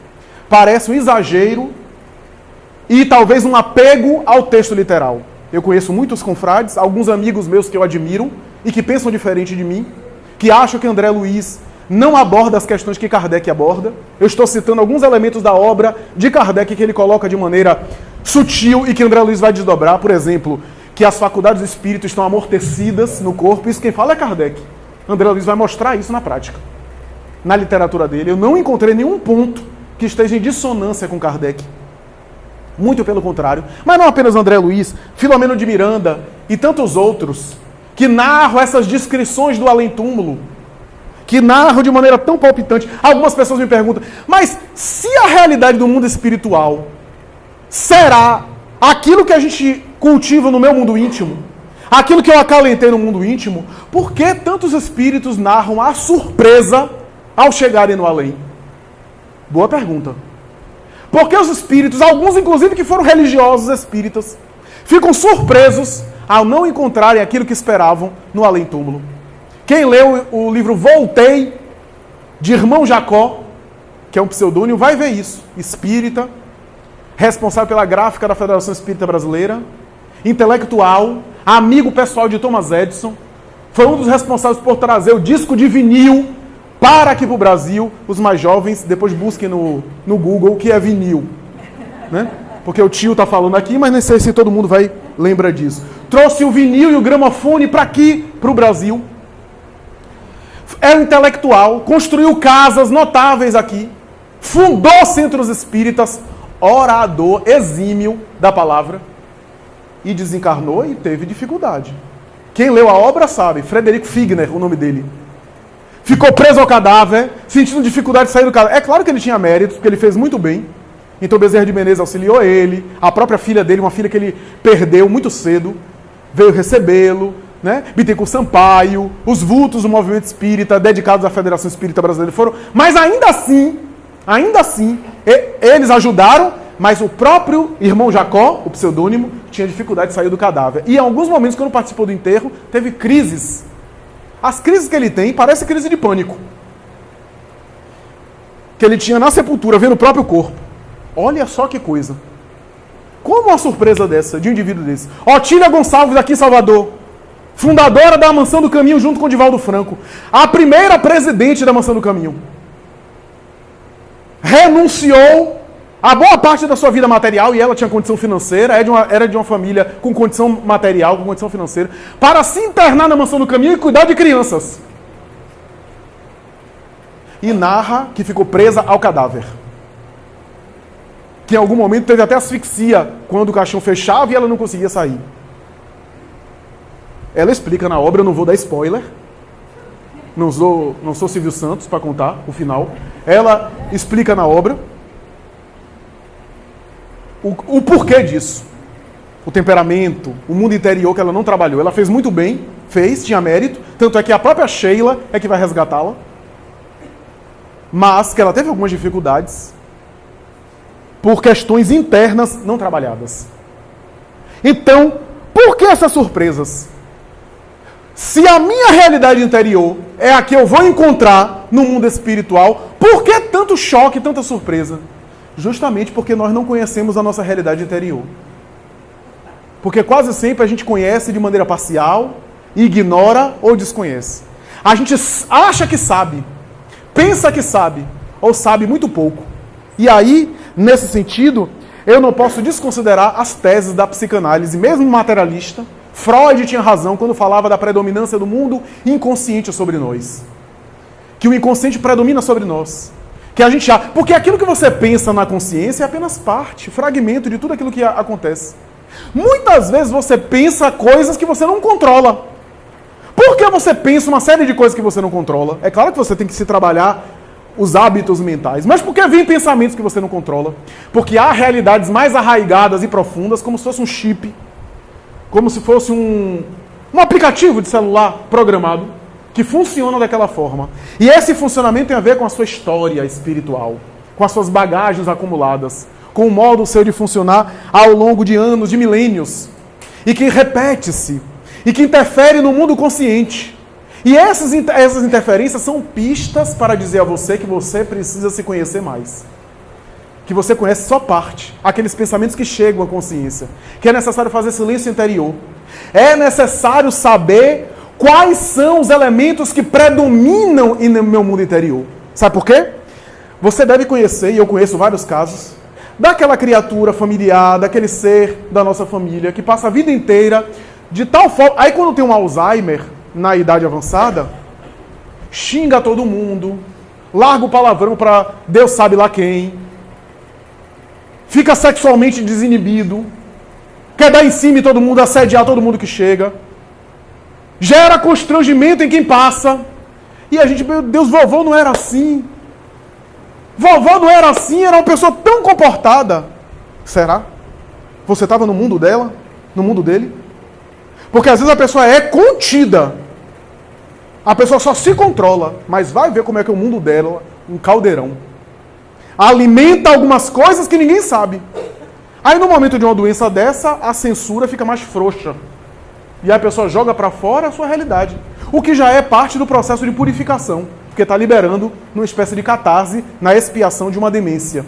Parece um exagero e talvez um apego ao texto literal. Eu conheço muitos confrades, alguns amigos meus que eu admiro e que pensam diferente de mim, que acham que André Luiz não aborda as questões que Kardec aborda. Eu estou citando alguns elementos da obra de Kardec que ele coloca de maneira sutil e que André Luiz vai desdobrar. Por exemplo, que as faculdades do espírito estão amortecidas no corpo. Isso quem fala é Kardec. André Luiz vai mostrar isso na prática. Na literatura dele, eu não encontrei nenhum ponto que esteja em dissonância com Kardec. Muito pelo contrário. Mas não apenas André Luiz, Filomeno de Miranda e tantos outros que narram essas descrições do além-túmulo, que narram de maneira tão palpitante. Algumas pessoas me perguntam: mas se a realidade do mundo espiritual será aquilo que a gente cultiva no meu mundo íntimo, aquilo que eu acalentei no mundo íntimo, por que tantos espíritos narram a surpresa ao chegarem no além? Boa pergunta. Porque os espíritos, alguns inclusive que foram religiosos espíritas, ficam surpresos ao não encontrarem aquilo que esperavam no além-túmulo. Quem leu o livro Voltei, de Irmão Jacó, que é um pseudônimo, vai ver isso. Espírita, responsável pela gráfica da Federação Espírita Brasileira, intelectual, amigo pessoal de Thomas Edison, foi um dos responsáveis por trazer o disco de vinil para aqui para o Brasil. Os mais jovens, depois busquem no Google o que é vinil, né? Porque o tio está falando aqui, mas não sei se todo mundo vai lembrar disso. Trouxe o vinil e o gramofone para aqui, para o Brasil. Era intelectual, construiu casas notáveis aqui, fundou centros espíritas, orador exímio da palavra, e desencarnou e teve dificuldade. Quem leu a obra sabe, Frederico Figner, o nome dele. Ficou preso ao cadáver, sentindo dificuldade de sair do cadáver. É claro que ele tinha méritos, porque ele fez muito bem. Então Bezerra de Menezes auxiliou ele, a própria filha dele, uma filha que ele perdeu muito cedo, veio recebê-lo, né? Bittencourt Sampaio, os vultos do movimento espírita dedicados à Federação Espírita Brasileira foram, mas ainda assim, eles ajudaram, mas o próprio irmão Jacó, o pseudônimo, tinha dificuldade de sair do cadáver. E em alguns momentos, quando participou do enterro, teve crises. As crises que ele tem, parece crise de pânico. Que ele tinha na sepultura, vendo o próprio corpo. Olha só que coisa. Como uma surpresa dessa, de um indivíduo desse. Otília Gonçalves, aqui em Salvador, fundadora da Mansão do Caminho, junto com o Divaldo Franco. A primeira presidente da Mansão do Caminho. Renunciou a boa parte da sua vida material, e ela tinha condição financeira, era de uma família com condição material, com condição financeira, para se internar na Mansão do Caminho e cuidar de crianças. E narra que ficou presa ao cadáver. Que em algum momento teve até asfixia quando o caixão fechava e ela não conseguia sair. Ela explica na obra, eu não vou dar spoiler, não sou Silvio Santos para contar o final. Ela explica na obra o porquê disso. O temperamento, o mundo interior que ela não trabalhou. Ela fez muito bem, tinha mérito, tanto é que a própria Sheila é que vai resgatá-la. Mas que ela teve algumas dificuldades por questões internas não trabalhadas. Então, por que essas surpresas? Se a minha realidade interior é a que eu vou encontrar no mundo espiritual, por que tanto choque, tanta surpresa? Justamente porque nós não conhecemos a nossa realidade interior. Porque quase sempre a gente conhece de maneira parcial, ignora ou desconhece. A gente acha que sabe, pensa que sabe, ou sabe muito pouco. E aí, nesse sentido, eu não posso desconsiderar as teses da psicanálise, mesmo materialista. Freud tinha razão quando falava da predominância do mundo inconsciente sobre nós. Que o inconsciente predomina sobre nós. Que a gente porque aquilo que você pensa na consciência é apenas parte, fragmento de tudo aquilo que acontece. Muitas vezes você pensa coisas que você não controla. Por que você pensa uma série de coisas que você não controla? É claro que você tem que se trabalhar os hábitos mentais. Mas por que vem pensamentos que você não controla? Porque há realidades mais arraigadas e profundas, como se fosse um chip, como se fosse um aplicativo de celular programado, que funciona daquela forma. E esse funcionamento tem a ver com a sua história espiritual, com as suas bagagens acumuladas, com o modo seu de funcionar ao longo de anos, de milênios, e que repete-se, e que interfere no mundo consciente. E essas interferências são pistas para dizer a você que você precisa se conhecer mais. Que você conhece só parte, aqueles pensamentos que chegam à consciência. Que é necessário fazer silêncio interior. É necessário saber quais são os elementos que predominam no meu mundo interior. Sabe por quê? Você deve conhecer, e eu conheço vários casos, daquela criatura familiar, daquele ser da nossa família, que passa a vida inteira de tal forma... Aí quando tem um Alzheimer, na idade avançada, xinga todo mundo, larga o palavrão para Deus sabe lá quem, fica sexualmente desinibido, quer dar em cima em todo mundo, assediar todo mundo que chega, gera constrangimento em quem passa, e a gente, meu Deus, vovô não era assim, vovó não era assim, era uma pessoa tão comportada. Será? Você estava no mundo dela? No mundo dele? Porque às vezes a pessoa é contida. A pessoa só se controla, mas vai ver como é que é o mundo dela, um caldeirão. Alimenta algumas coisas que ninguém sabe. Aí no momento de uma doença dessa, a censura fica mais frouxa. E a pessoa joga para fora a sua realidade. O que já é parte do processo de purificação. Porque está liberando numa espécie de catarse na expiação de uma demência.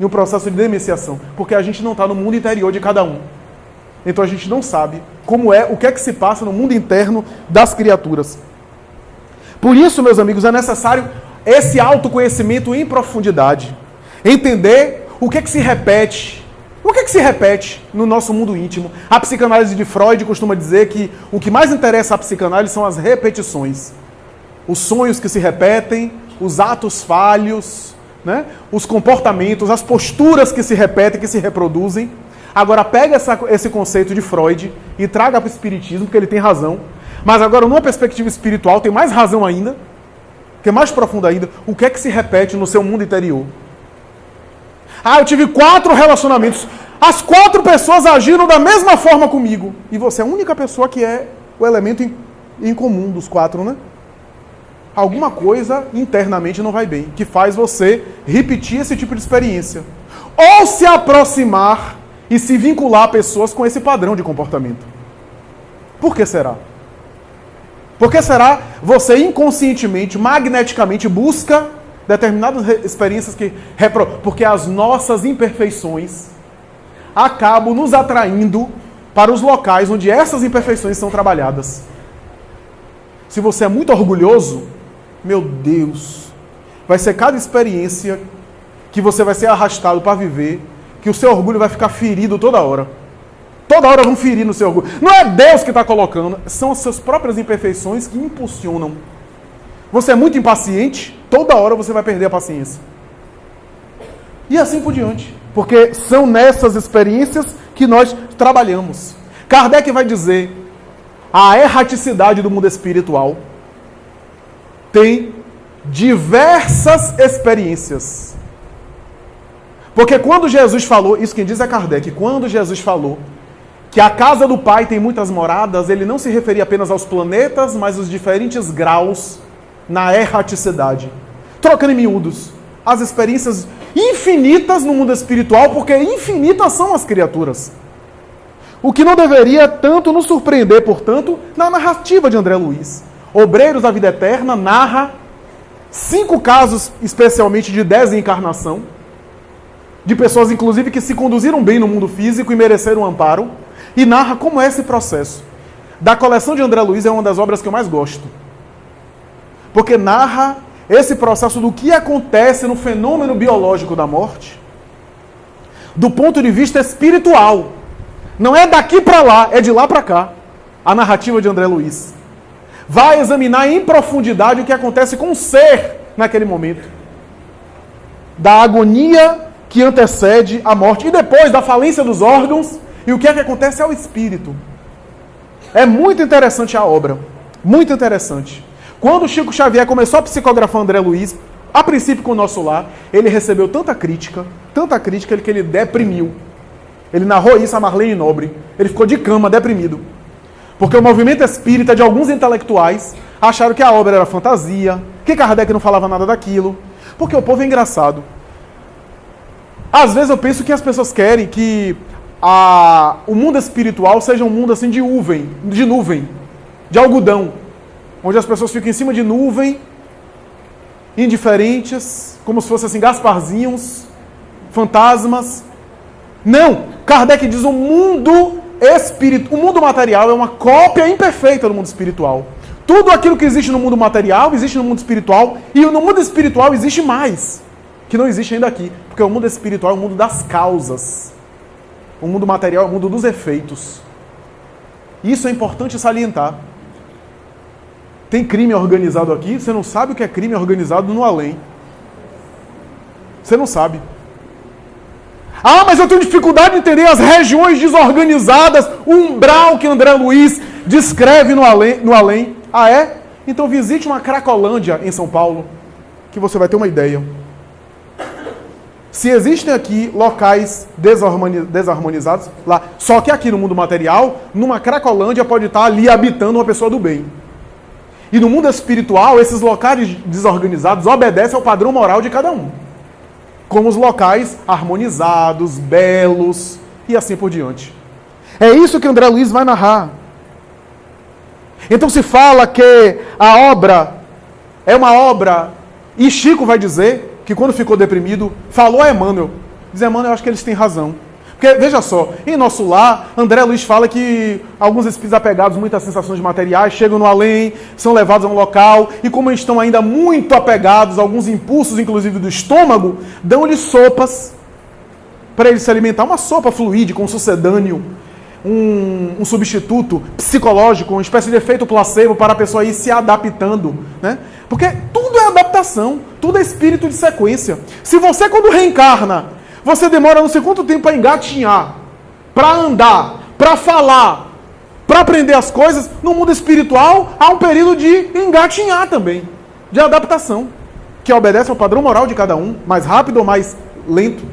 Em um processo de demenciação. Porque a gente não está no mundo interior de cada um. Então a gente não sabe como o que é que se passa no mundo interno das criaturas. Por isso, meus amigos, é necessário esse autoconhecimento em profundidade. Entender o que é que se repete. O que é que se repete no nosso mundo íntimo? A psicanálise de Freud costuma dizer que o que mais interessa à psicanálise são as repetições. Os sonhos que se repetem, os atos falhos, né? Os comportamentos, as posturas que se repetem, que se reproduzem. Agora pega esse conceito de Freud e traga para o espiritismo, porque ele tem razão. Mas agora, numa perspectiva espiritual, tem mais razão ainda, que é mais profundo ainda. O que é que se repete no seu mundo interior? Ah, eu tive 4 relacionamentos. As 4 pessoas agiram da mesma forma comigo. E você é a única pessoa que é o elemento em comum dos 4, né? Alguma coisa internamente não vai bem, que faz você repetir esse tipo de experiência. Ou se aproximar e se vincular a pessoas com esse padrão de comportamento. Por que será? Por que será você inconscientemente, magneticamente busca determinadas experiências que... Porque as nossas imperfeições acabam nos atraindo para os locais onde essas imperfeições são trabalhadas. Se você é muito orgulhoso, meu Deus, vai ser cada experiência que você vai ser arrastado para viver, que o seu orgulho vai ficar ferido toda hora. Toda hora vão ferir no seu orgulho. Não é Deus que está colocando, são as suas próprias imperfeições que impulsionam. Você é muito impaciente, toda hora você vai perder a paciência. E assim por diante. Porque são nessas experiências que nós trabalhamos. Kardec vai dizer, a erraticidade do mundo espiritual tem diversas experiências. Porque quando Jesus falou, isso quem diz é Kardec, quando Jesus falou que a casa do Pai tem muitas moradas, ele não se referia apenas aos planetas, mas aos diferentes graus na erraticidade. Trocando em miúdos, as experiências infinitas no mundo espiritual, porque infinitas são as criaturas. O que não deveria tanto nos surpreender, portanto, na narrativa de André Luiz. Obreiros da Vida Eterna narra 5 casos, especialmente de desencarnação, de pessoas, inclusive, que se conduziram bem no mundo físico e mereceram amparo, e narra como é esse processo. Da coleção de André Luiz é uma das obras que eu mais gosto. Porque narra esse processo do que acontece no fenômeno biológico da morte, do ponto de vista espiritual. Não é daqui para lá, é de lá para cá. A narrativa de André Luiz vai examinar em profundidade o que acontece com o ser naquele momento. Da agonia que antecede a morte e depois da falência dos órgãos e o que é que acontece ao espírito. É muito interessante a obra, muito interessante. Quando Chico Xavier começou a psicografar André Luiz, a princípio com o Nosso Lar, ele recebeu tanta crítica que ele deprimiu. Ele narrou isso a Marlene Nobre. Ele ficou de cama, deprimido. Porque o movimento espírita de alguns intelectuais acharam que a obra era fantasia, que Kardec não falava nada daquilo. Porque o povo é engraçado. Às vezes eu penso que as pessoas querem que o mundo espiritual seja um mundo assim de nuvem, de algodão, onde as pessoas ficam em cima de nuvem, indiferentes, como se fossem assim Gasparzinhos, fantasmas. Não! Kardec diz o mundo material é uma cópia imperfeita do mundo espiritual. Tudo aquilo que existe no mundo material existe no mundo espiritual, e no mundo espiritual existe mais, que não existe ainda aqui, porque o mundo espiritual é o mundo das causas. O mundo material é o mundo dos efeitos. Isso é importante salientar. Tem crime organizado aqui, você não sabe o que é crime organizado no além. Você não sabe. Ah, mas eu tenho dificuldade de entender as regiões desorganizadas, o umbral que André Luiz descreve no além. Ah, é? Então visite uma Cracolândia em São Paulo, que você vai ter uma ideia. Se existem aqui locais desarmonizados, lá, só que aqui no mundo material, numa Cracolândia pode estar ali habitando uma pessoa do bem. E no mundo espiritual, esses locais desorganizados obedecem ao padrão moral de cada um. Como os locais harmonizados, belos, e assim por diante. É isso que André Luiz vai narrar. Então se fala que a obra é uma obra, e Chico vai dizer que quando ficou deprimido, falou a Emmanuel. Diz Emmanuel, eu acho que eles têm razão. Porque, veja só, em Nosso Lar, André Luiz fala que alguns espíritos apegados a muitas sensações materiais chegam no além, são levados a um local, e como eles estão ainda muito apegados a alguns impulsos, inclusive do estômago, dão-lhes sopas para ele se alimentar. Uma sopa fluídica, um sucedâneo, um substituto psicológico, uma espécie de efeito placebo para a pessoa ir se adaptando, né? Porque tudo é adaptação, tudo é espírito de sequência. Se você, quando reencarna, você demora não sei quanto tempo para engatinhar, para andar, para falar, para aprender as coisas, no mundo espiritual há um período de engatinhar também, de adaptação, que obedece ao padrão moral de cada um, mais rápido ou mais lento.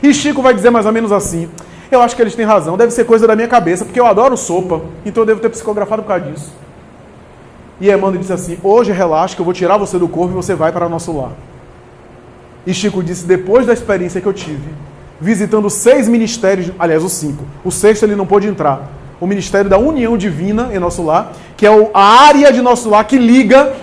E Chico vai dizer mais ou menos assim, eu acho que eles têm razão, deve ser coisa da minha cabeça, porque eu adoro sopa, então eu devo ter psicografado por causa disso. E Emmanuel disse assim, hoje relaxa que eu vou tirar você do corpo e você vai para o Nosso Lar. E Chico disse, depois da experiência que eu tive, visitando 6 ministérios, aliás, os 5, o 6º ele não pôde entrar, o Ministério da União Divina em Nosso Lar, que é a área de Nosso Lar que liga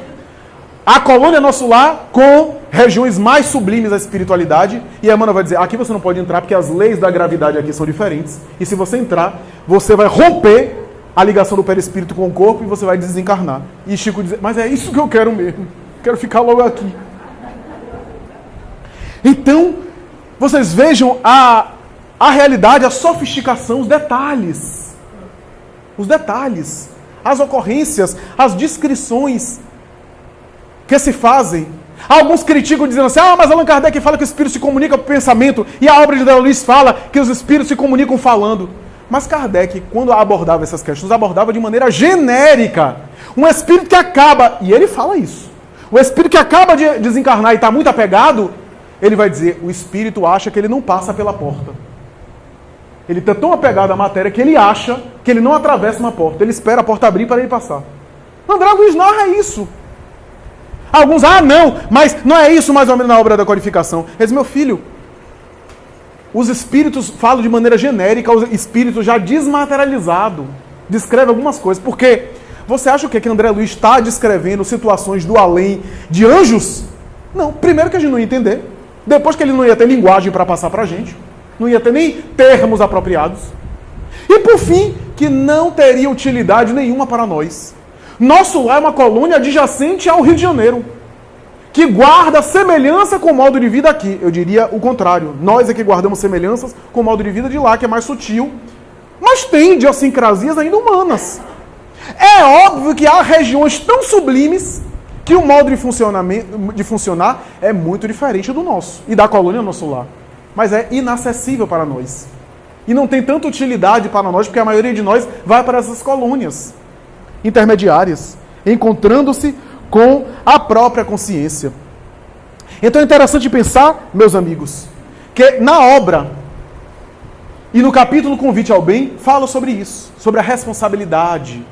a colônia Nosso Lar com regiões mais sublimes da espiritualidade, e Emmanuel vai dizer, aqui você não pode entrar porque as leis da gravidade aqui são diferentes, e se você entrar, você vai romper a ligação do perispírito com o corpo e você vai desencarnar. E Chico diz, mas é isso que eu quero mesmo, quero ficar logo aqui. Então, vocês vejam a realidade, a sofisticação, os detalhes, as ocorrências, as descrições que se fazem. Alguns criticam dizendo assim, mas Allan Kardec fala que o espírito se comunica por pensamento, e a obra de André Luiz fala que os espíritos se comunicam falando. Mas Kardec, quando abordava essas questões, abordava de maneira genérica. Um espírito que acaba, e ele fala isso, o espírito que acaba de desencarnar e está muito apegado, ele vai dizer, o espírito acha que ele não passa pela porta. Ele está tão apegado à matéria que ele acha que ele não atravessa uma porta. Ele espera a porta abrir para ele passar. André Luiz narra isso. Alguns, não, mas não é isso mais ou menos na obra da codificação. Ele diz, meu filho, os espíritos falam de maneira genérica, o espírito já desmaterializado descreve algumas coisas. Porque você acha o quê? Que André Luiz está descrevendo situações do além de anjos? Não, primeiro que a gente não ia entender. Depois que ele não ia ter linguagem para passar para a gente. Não ia ter nem termos apropriados. E por fim, que não teria utilidade nenhuma para nós. Nosso lar é uma colônia adjacente ao Rio de Janeiro, que guarda semelhança com o modo de vida aqui. Eu diria o contrário. Nós é que guardamos semelhanças com o modo de vida de lá, que é mais sutil, mas tem idiosincrasias ainda humanas. É óbvio que há regiões tão sublimes que o modo de funcionar é muito diferente do nosso e da colônia nosso lar. Mas é inacessível para nós. E não tem tanta utilidade para nós, porque a maioria de nós vai para essas colônias intermediárias, encontrando-se com a própria consciência. Então é interessante pensar, meus amigos, que na obra e no capítulo Convite ao Bem, fala sobre isso, sobre a responsabilidade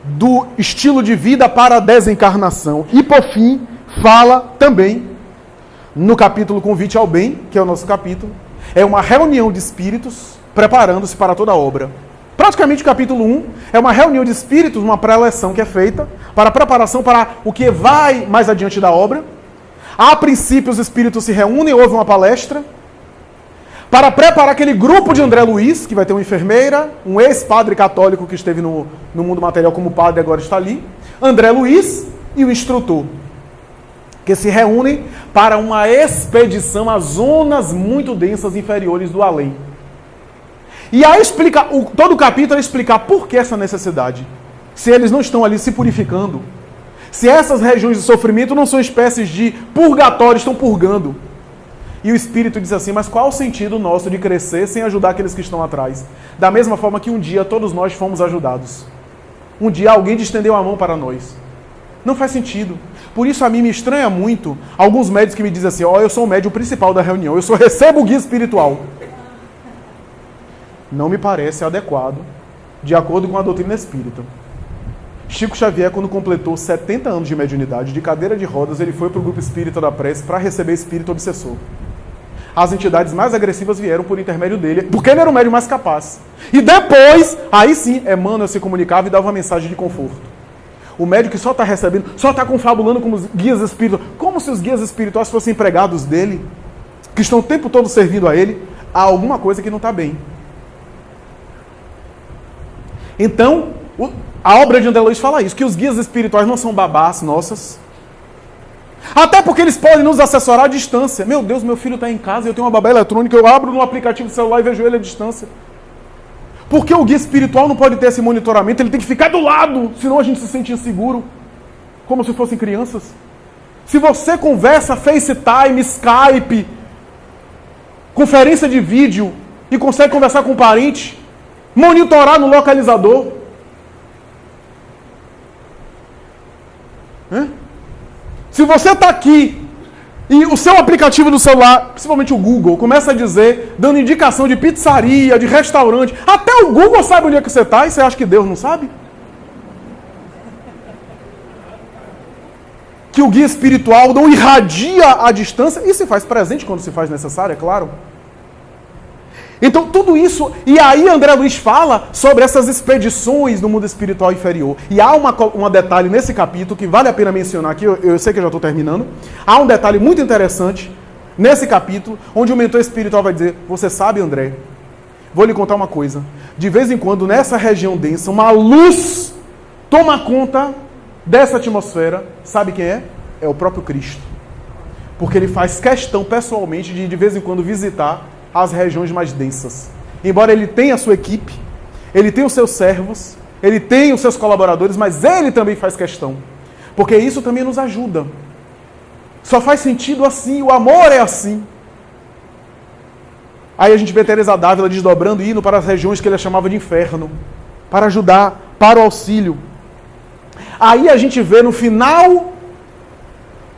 do estilo de vida para a desencarnação. E por fim, fala também no capítulo Convite ao Bem, que é o nosso capítulo, é uma reunião de espíritos preparando-se para toda a obra. Praticamente o capítulo 1 é uma reunião de espíritos, uma pré-eleção que é feita para a preparação para o que vai mais adiante da obra. A princípio os espíritos se reúnem, houve uma palestra, para preparar aquele grupo de André Luiz, que vai ter uma enfermeira, um ex-padre católico que esteve no mundo material como padre e agora está ali, André Luiz e o instrutor, que se reúnem para uma expedição às zonas muito densas inferiores do além. E aí explica, todo o capítulo é explicar por que essa necessidade. Se eles não estão ali se purificando, se essas regiões de sofrimento não são espécies de purgatório, estão purgando. E o Espírito diz assim, mas qual o sentido nosso de crescer sem ajudar aqueles que estão atrás? Da mesma forma que um dia todos nós fomos ajudados. Um dia alguém estendeu a mão para nós. Não faz sentido. Por isso a mim me estranha muito alguns médios que me dizem assim, eu sou o médium principal da reunião, eu só recebo o guia espiritual. Não me parece adequado, de acordo com a doutrina espírita. Chico Xavier, quando completou 70 anos de mediunidade, de cadeira de rodas, ele foi para o grupo espírita da prece para receber espírito obsessor. As entidades mais agressivas vieram por intermédio dele, porque ele era o médium mais capaz. E depois, aí sim, Emmanuel se comunicava e dava uma mensagem de conforto. O médium que só está recebendo, só está confabulando com os guias espirituais, como se os guias espirituais fossem empregados dele, que estão o tempo todo servindo a ele, há alguma coisa que não está bem. Então, a obra de André Luiz fala isso, que os guias espirituais não são babás nossas. Até porque eles podem nos assessorar à distância. Meu Deus, meu filho está em casa, eu tenho uma babá eletrônica, eu abro no aplicativo do celular e vejo ele à distância. Porque o guia espiritual não pode ter esse monitoramento, ele tem que ficar do lado, senão a gente se sente inseguro, como se fossem crianças. Se você conversa FaceTime, Skype, conferência de vídeo e consegue conversar com um parente, monitorar no localizador. Se você está aqui e o seu aplicativo do celular, principalmente o Google, começa a dizer, dando indicação de pizzaria, de restaurante, até o Google sabe onde é que você está e você acha que Deus não sabe? Que o guia espiritual não irradia a distância e se faz presente quando se faz necessário, é claro. Então, tudo isso... E aí, André Luiz fala sobre essas expedições no mundo espiritual inferior. E há um detalhe nesse capítulo que vale a pena mencionar aqui, eu sei que eu já estou terminando. Há um detalhe muito interessante nesse capítulo, onde o mentor espiritual vai dizer, você sabe, André, vou lhe contar uma coisa. De vez em quando, nessa região densa, uma luz toma conta dessa atmosfera. Sabe quem é? É o próprio Cristo. Porque ele faz questão, pessoalmente, de vez em quando visitar as regiões mais densas. Embora ele tenha a sua equipe, ele tenha os seus servos, ele tenha os seus colaboradores, mas ele também faz questão. Porque isso também nos ajuda. Só faz sentido assim, o amor é assim. Aí a gente vê Teresa d'Ávila desdobrando e indo para as regiões que ele chamava de inferno, para ajudar, para o auxílio. Aí a gente vê no final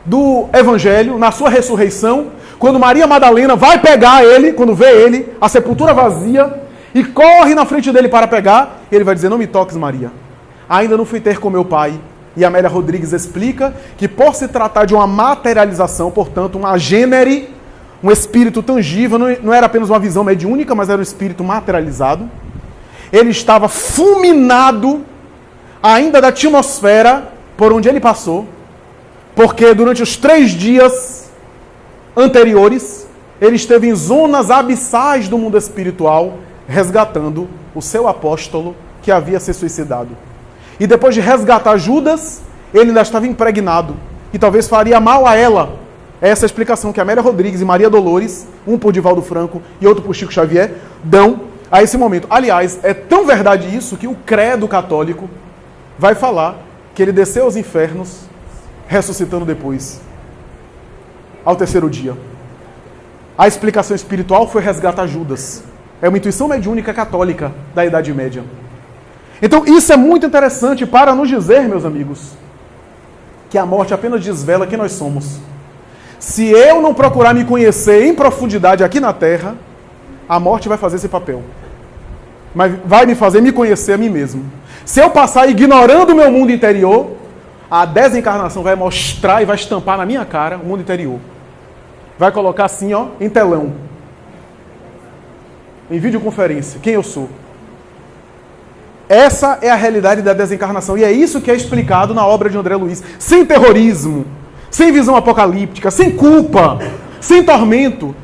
do Evangelho, na sua ressurreição, quando Maria Madalena vai pegar ele, quando vê ele, a sepultura vazia, e corre na frente dele para pegar, ele vai dizer, não me toques, Maria. Ainda não fui ter com meu pai. E Amélia Rodrigues explica que por se tratar de uma materialização, portanto, uma gênere, um espírito tangível, não era apenas uma visão mediúnica, mas era um espírito materializado. Ele estava fulminado ainda da atmosfera por onde ele passou, porque durante os 3 dias anteriores, ele esteve em zonas abissais do mundo espiritual, resgatando o seu apóstolo que havia se suicidado. E depois de resgatar Judas, ele ainda estava impregnado, e talvez faria mal a ela. Essa é a explicação que Amélia Rodrigues e Maria Dolores, um por Divaldo Franco e outro por Chico Xavier, dão a esse momento. Aliás, é tão verdade isso que o credo católico vai falar que ele desceu aos infernos, ressuscitando depois, ao 3º dia. A explicação espiritual foi resgatar Judas. É uma intuição mediúnica católica da Idade Média. Então, isso é muito interessante para nos dizer, meus amigos, que a morte apenas desvela quem nós somos. Se eu não procurar me conhecer em profundidade aqui na Terra, a morte vai fazer esse papel. Mas vai me fazer me conhecer a mim mesmo. Se eu passar ignorando o meu mundo interior, a desencarnação vai mostrar e vai estampar na minha cara o mundo interior. Vai colocar assim, ó, em telão. Em videoconferência, quem eu sou. Essa é a realidade da desencarnação. E é isso que é explicado na obra de André Luiz. Sem terrorismo, sem visão apocalíptica, sem culpa, sem tormento.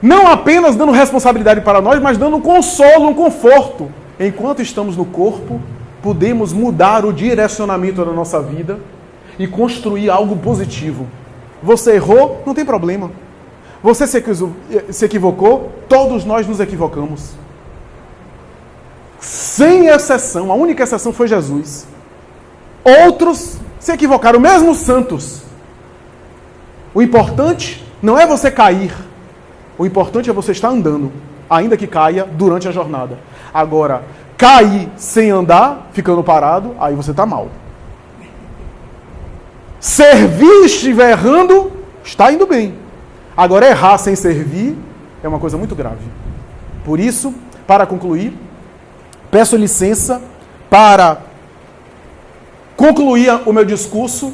Não apenas dando responsabilidade para nós, mas dando um consolo, um conforto. Enquanto estamos no corpo, podemos mudar o direcionamento da nossa vida e construir algo positivo. Você errou, não tem problema. Você se equivocou, todos nós nos equivocamos. Sem exceção, a única exceção foi Jesus. Outros se equivocaram, mesmo santos. O importante não é você cair. O importante é você estar andando, ainda que caia durante a jornada. Agora, cair sem andar, ficando parado, aí você está mal. Servir e estiver errando, está indo bem. Agora, errar sem servir é uma coisa muito grave. Por isso, para concluir, peço licença para concluir o meu discurso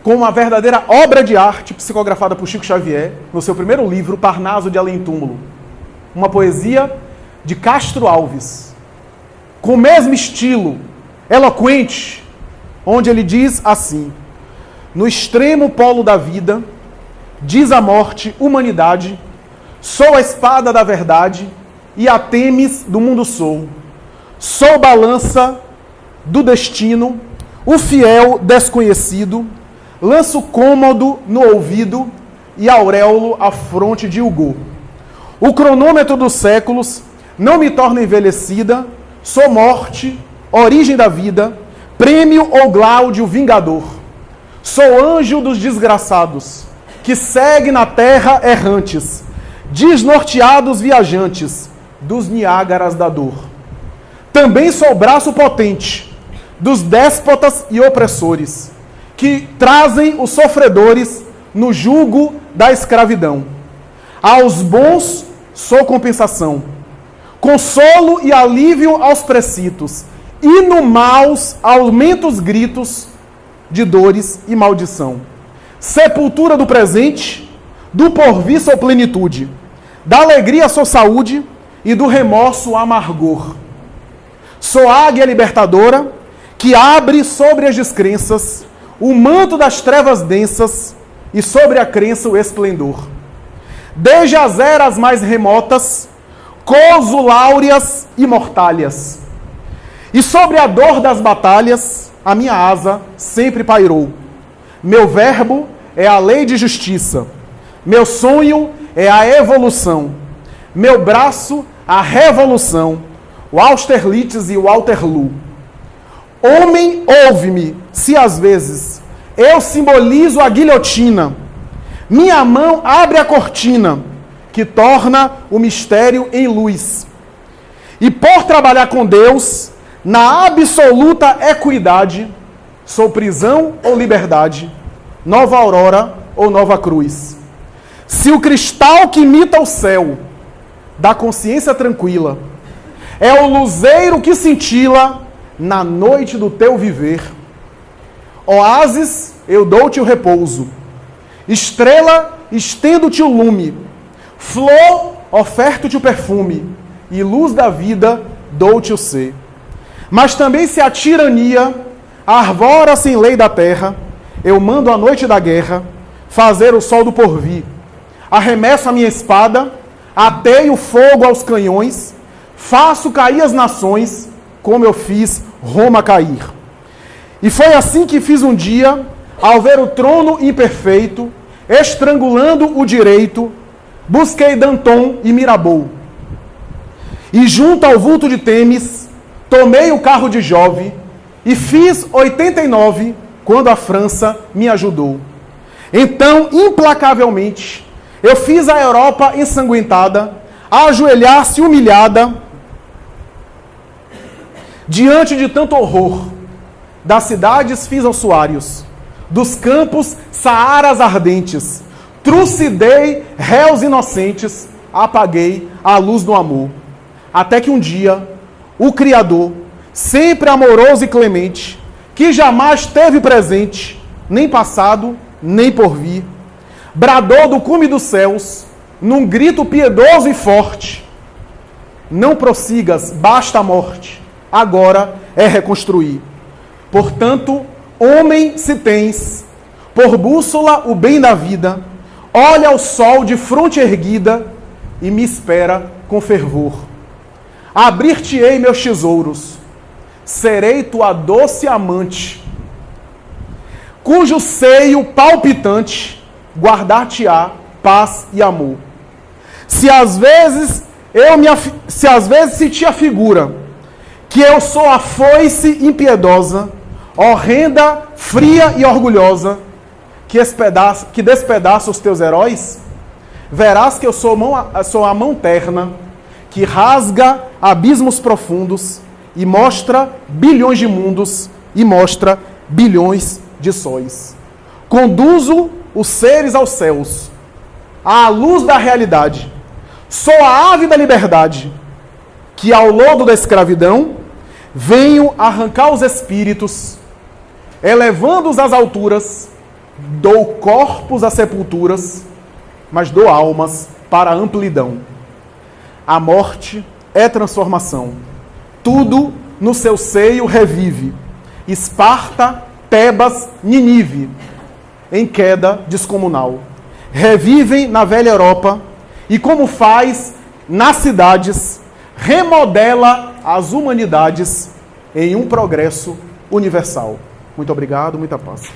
com uma verdadeira obra de arte psicografada por Chico Xavier, no seu primeiro livro, Parnaso de Além Túmulo. Uma poesia de Castro Alves, com o mesmo estilo, eloquente, onde ele diz assim: no extremo polo da vida, diz a morte, humanidade, sou a espada da verdade e a temes do mundo sou. Sou balança do destino, o fiel desconhecido, lanço cômodo no ouvido e auréolo à fronte de Hugo. O cronômetro dos séculos não me torna envelhecida, sou morte, origem da vida, prêmio ou Gláudio vingador. Sou anjo dos desgraçados, que segue na terra errantes, desnorteados viajantes, dos Niágaras da dor. Também sou braço potente dos déspotas e opressores, que trazem os sofredores no jugo da escravidão. Aos bons sou compensação, consolo e alívio aos precitos, e no maus aumento os gritos de dores e maldição. Sepultura do presente, do porvir sou plenitude, da alegria sou saúde e do remorso amargor. Sou águia libertadora, que abre sobre as descrenças o manto das trevas densas e sobre a crença o esplendor. Desde as eras mais remotas, coso láureas e mortalhas. E sobre a dor das batalhas, a minha asa sempre pairou. Meu verbo é a lei de justiça. Meu sonho é a evolução. Meu braço, a revolução. O Austerlitz e o Waterloo. Homem, ouve-me, se às vezes eu simbolizo a guilhotina. Minha mão abre a cortina, que torna o mistério em luz. E por trabalhar com Deus, na absoluta equidade, sou prisão ou liberdade, nova aurora ou nova cruz. Se o cristal que imita o céu, da consciência tranquila, é o luzeiro que cintila na noite do teu viver, oásis, eu dou-te o repouso, estrela, estendo-te o lume, flor, oferto-te o perfume, e luz da vida, dou-te o ser. Mas também se a tirania arvora sem lei da terra, eu mando a noite da guerra fazer o sol do porvir. Arremesso a minha espada, ateio fogo aos canhões, faço cair as nações, como eu fiz Roma cair. E foi assim que fiz um dia, ao ver o trono imperfeito, estrangulando o direito, busquei Danton e Mirabeau. E junto ao vulto de Temis, tomei o carro de Jove e fiz 89, quando a França me ajudou. Então, implacavelmente, eu fiz a Europa ensanguentada ajoelhar-se humilhada diante de tanto horror. Das cidades fiz ossuários, dos campos saaras ardentes, trucidei réus inocentes, apaguei a luz do amor. Até que um dia, o Criador, sempre amoroso e clemente, que jamais teve presente, nem passado, nem porvir, bradou do cume dos céus, num grito piedoso e forte: não prossigas, basta a morte, agora é reconstruir. Portanto, homem, se tens por bússola o bem da vida, olha ao sol de fronte erguida e me espera com fervor. Abrir-te-ei meus tesouros, serei tua doce amante, cujo seio palpitante guardar-te-á paz e amor. Se às vezes se te afigura que eu sou a foice impiedosa, horrenda, fria e orgulhosa, que despedaça os teus heróis, verás que eu sou a mão terna, que rasga abismos profundos e mostra bilhões de mundos e mostra bilhões de sóis. Conduzo os seres aos céus, à luz da realidade. Sou a ave da liberdade, que ao lodo da escravidão venho arrancar os espíritos, elevando-os às alturas, dou corpos às sepulturas, mas dou almas para a amplidão. A morte é transformação. Tudo no seu seio revive. Esparta, Tebas, Ninive, em queda descomunal. Revivem na velha Europa e, como faz nas cidades, remodela as humanidades em um progresso universal. Muito obrigado, muita paz.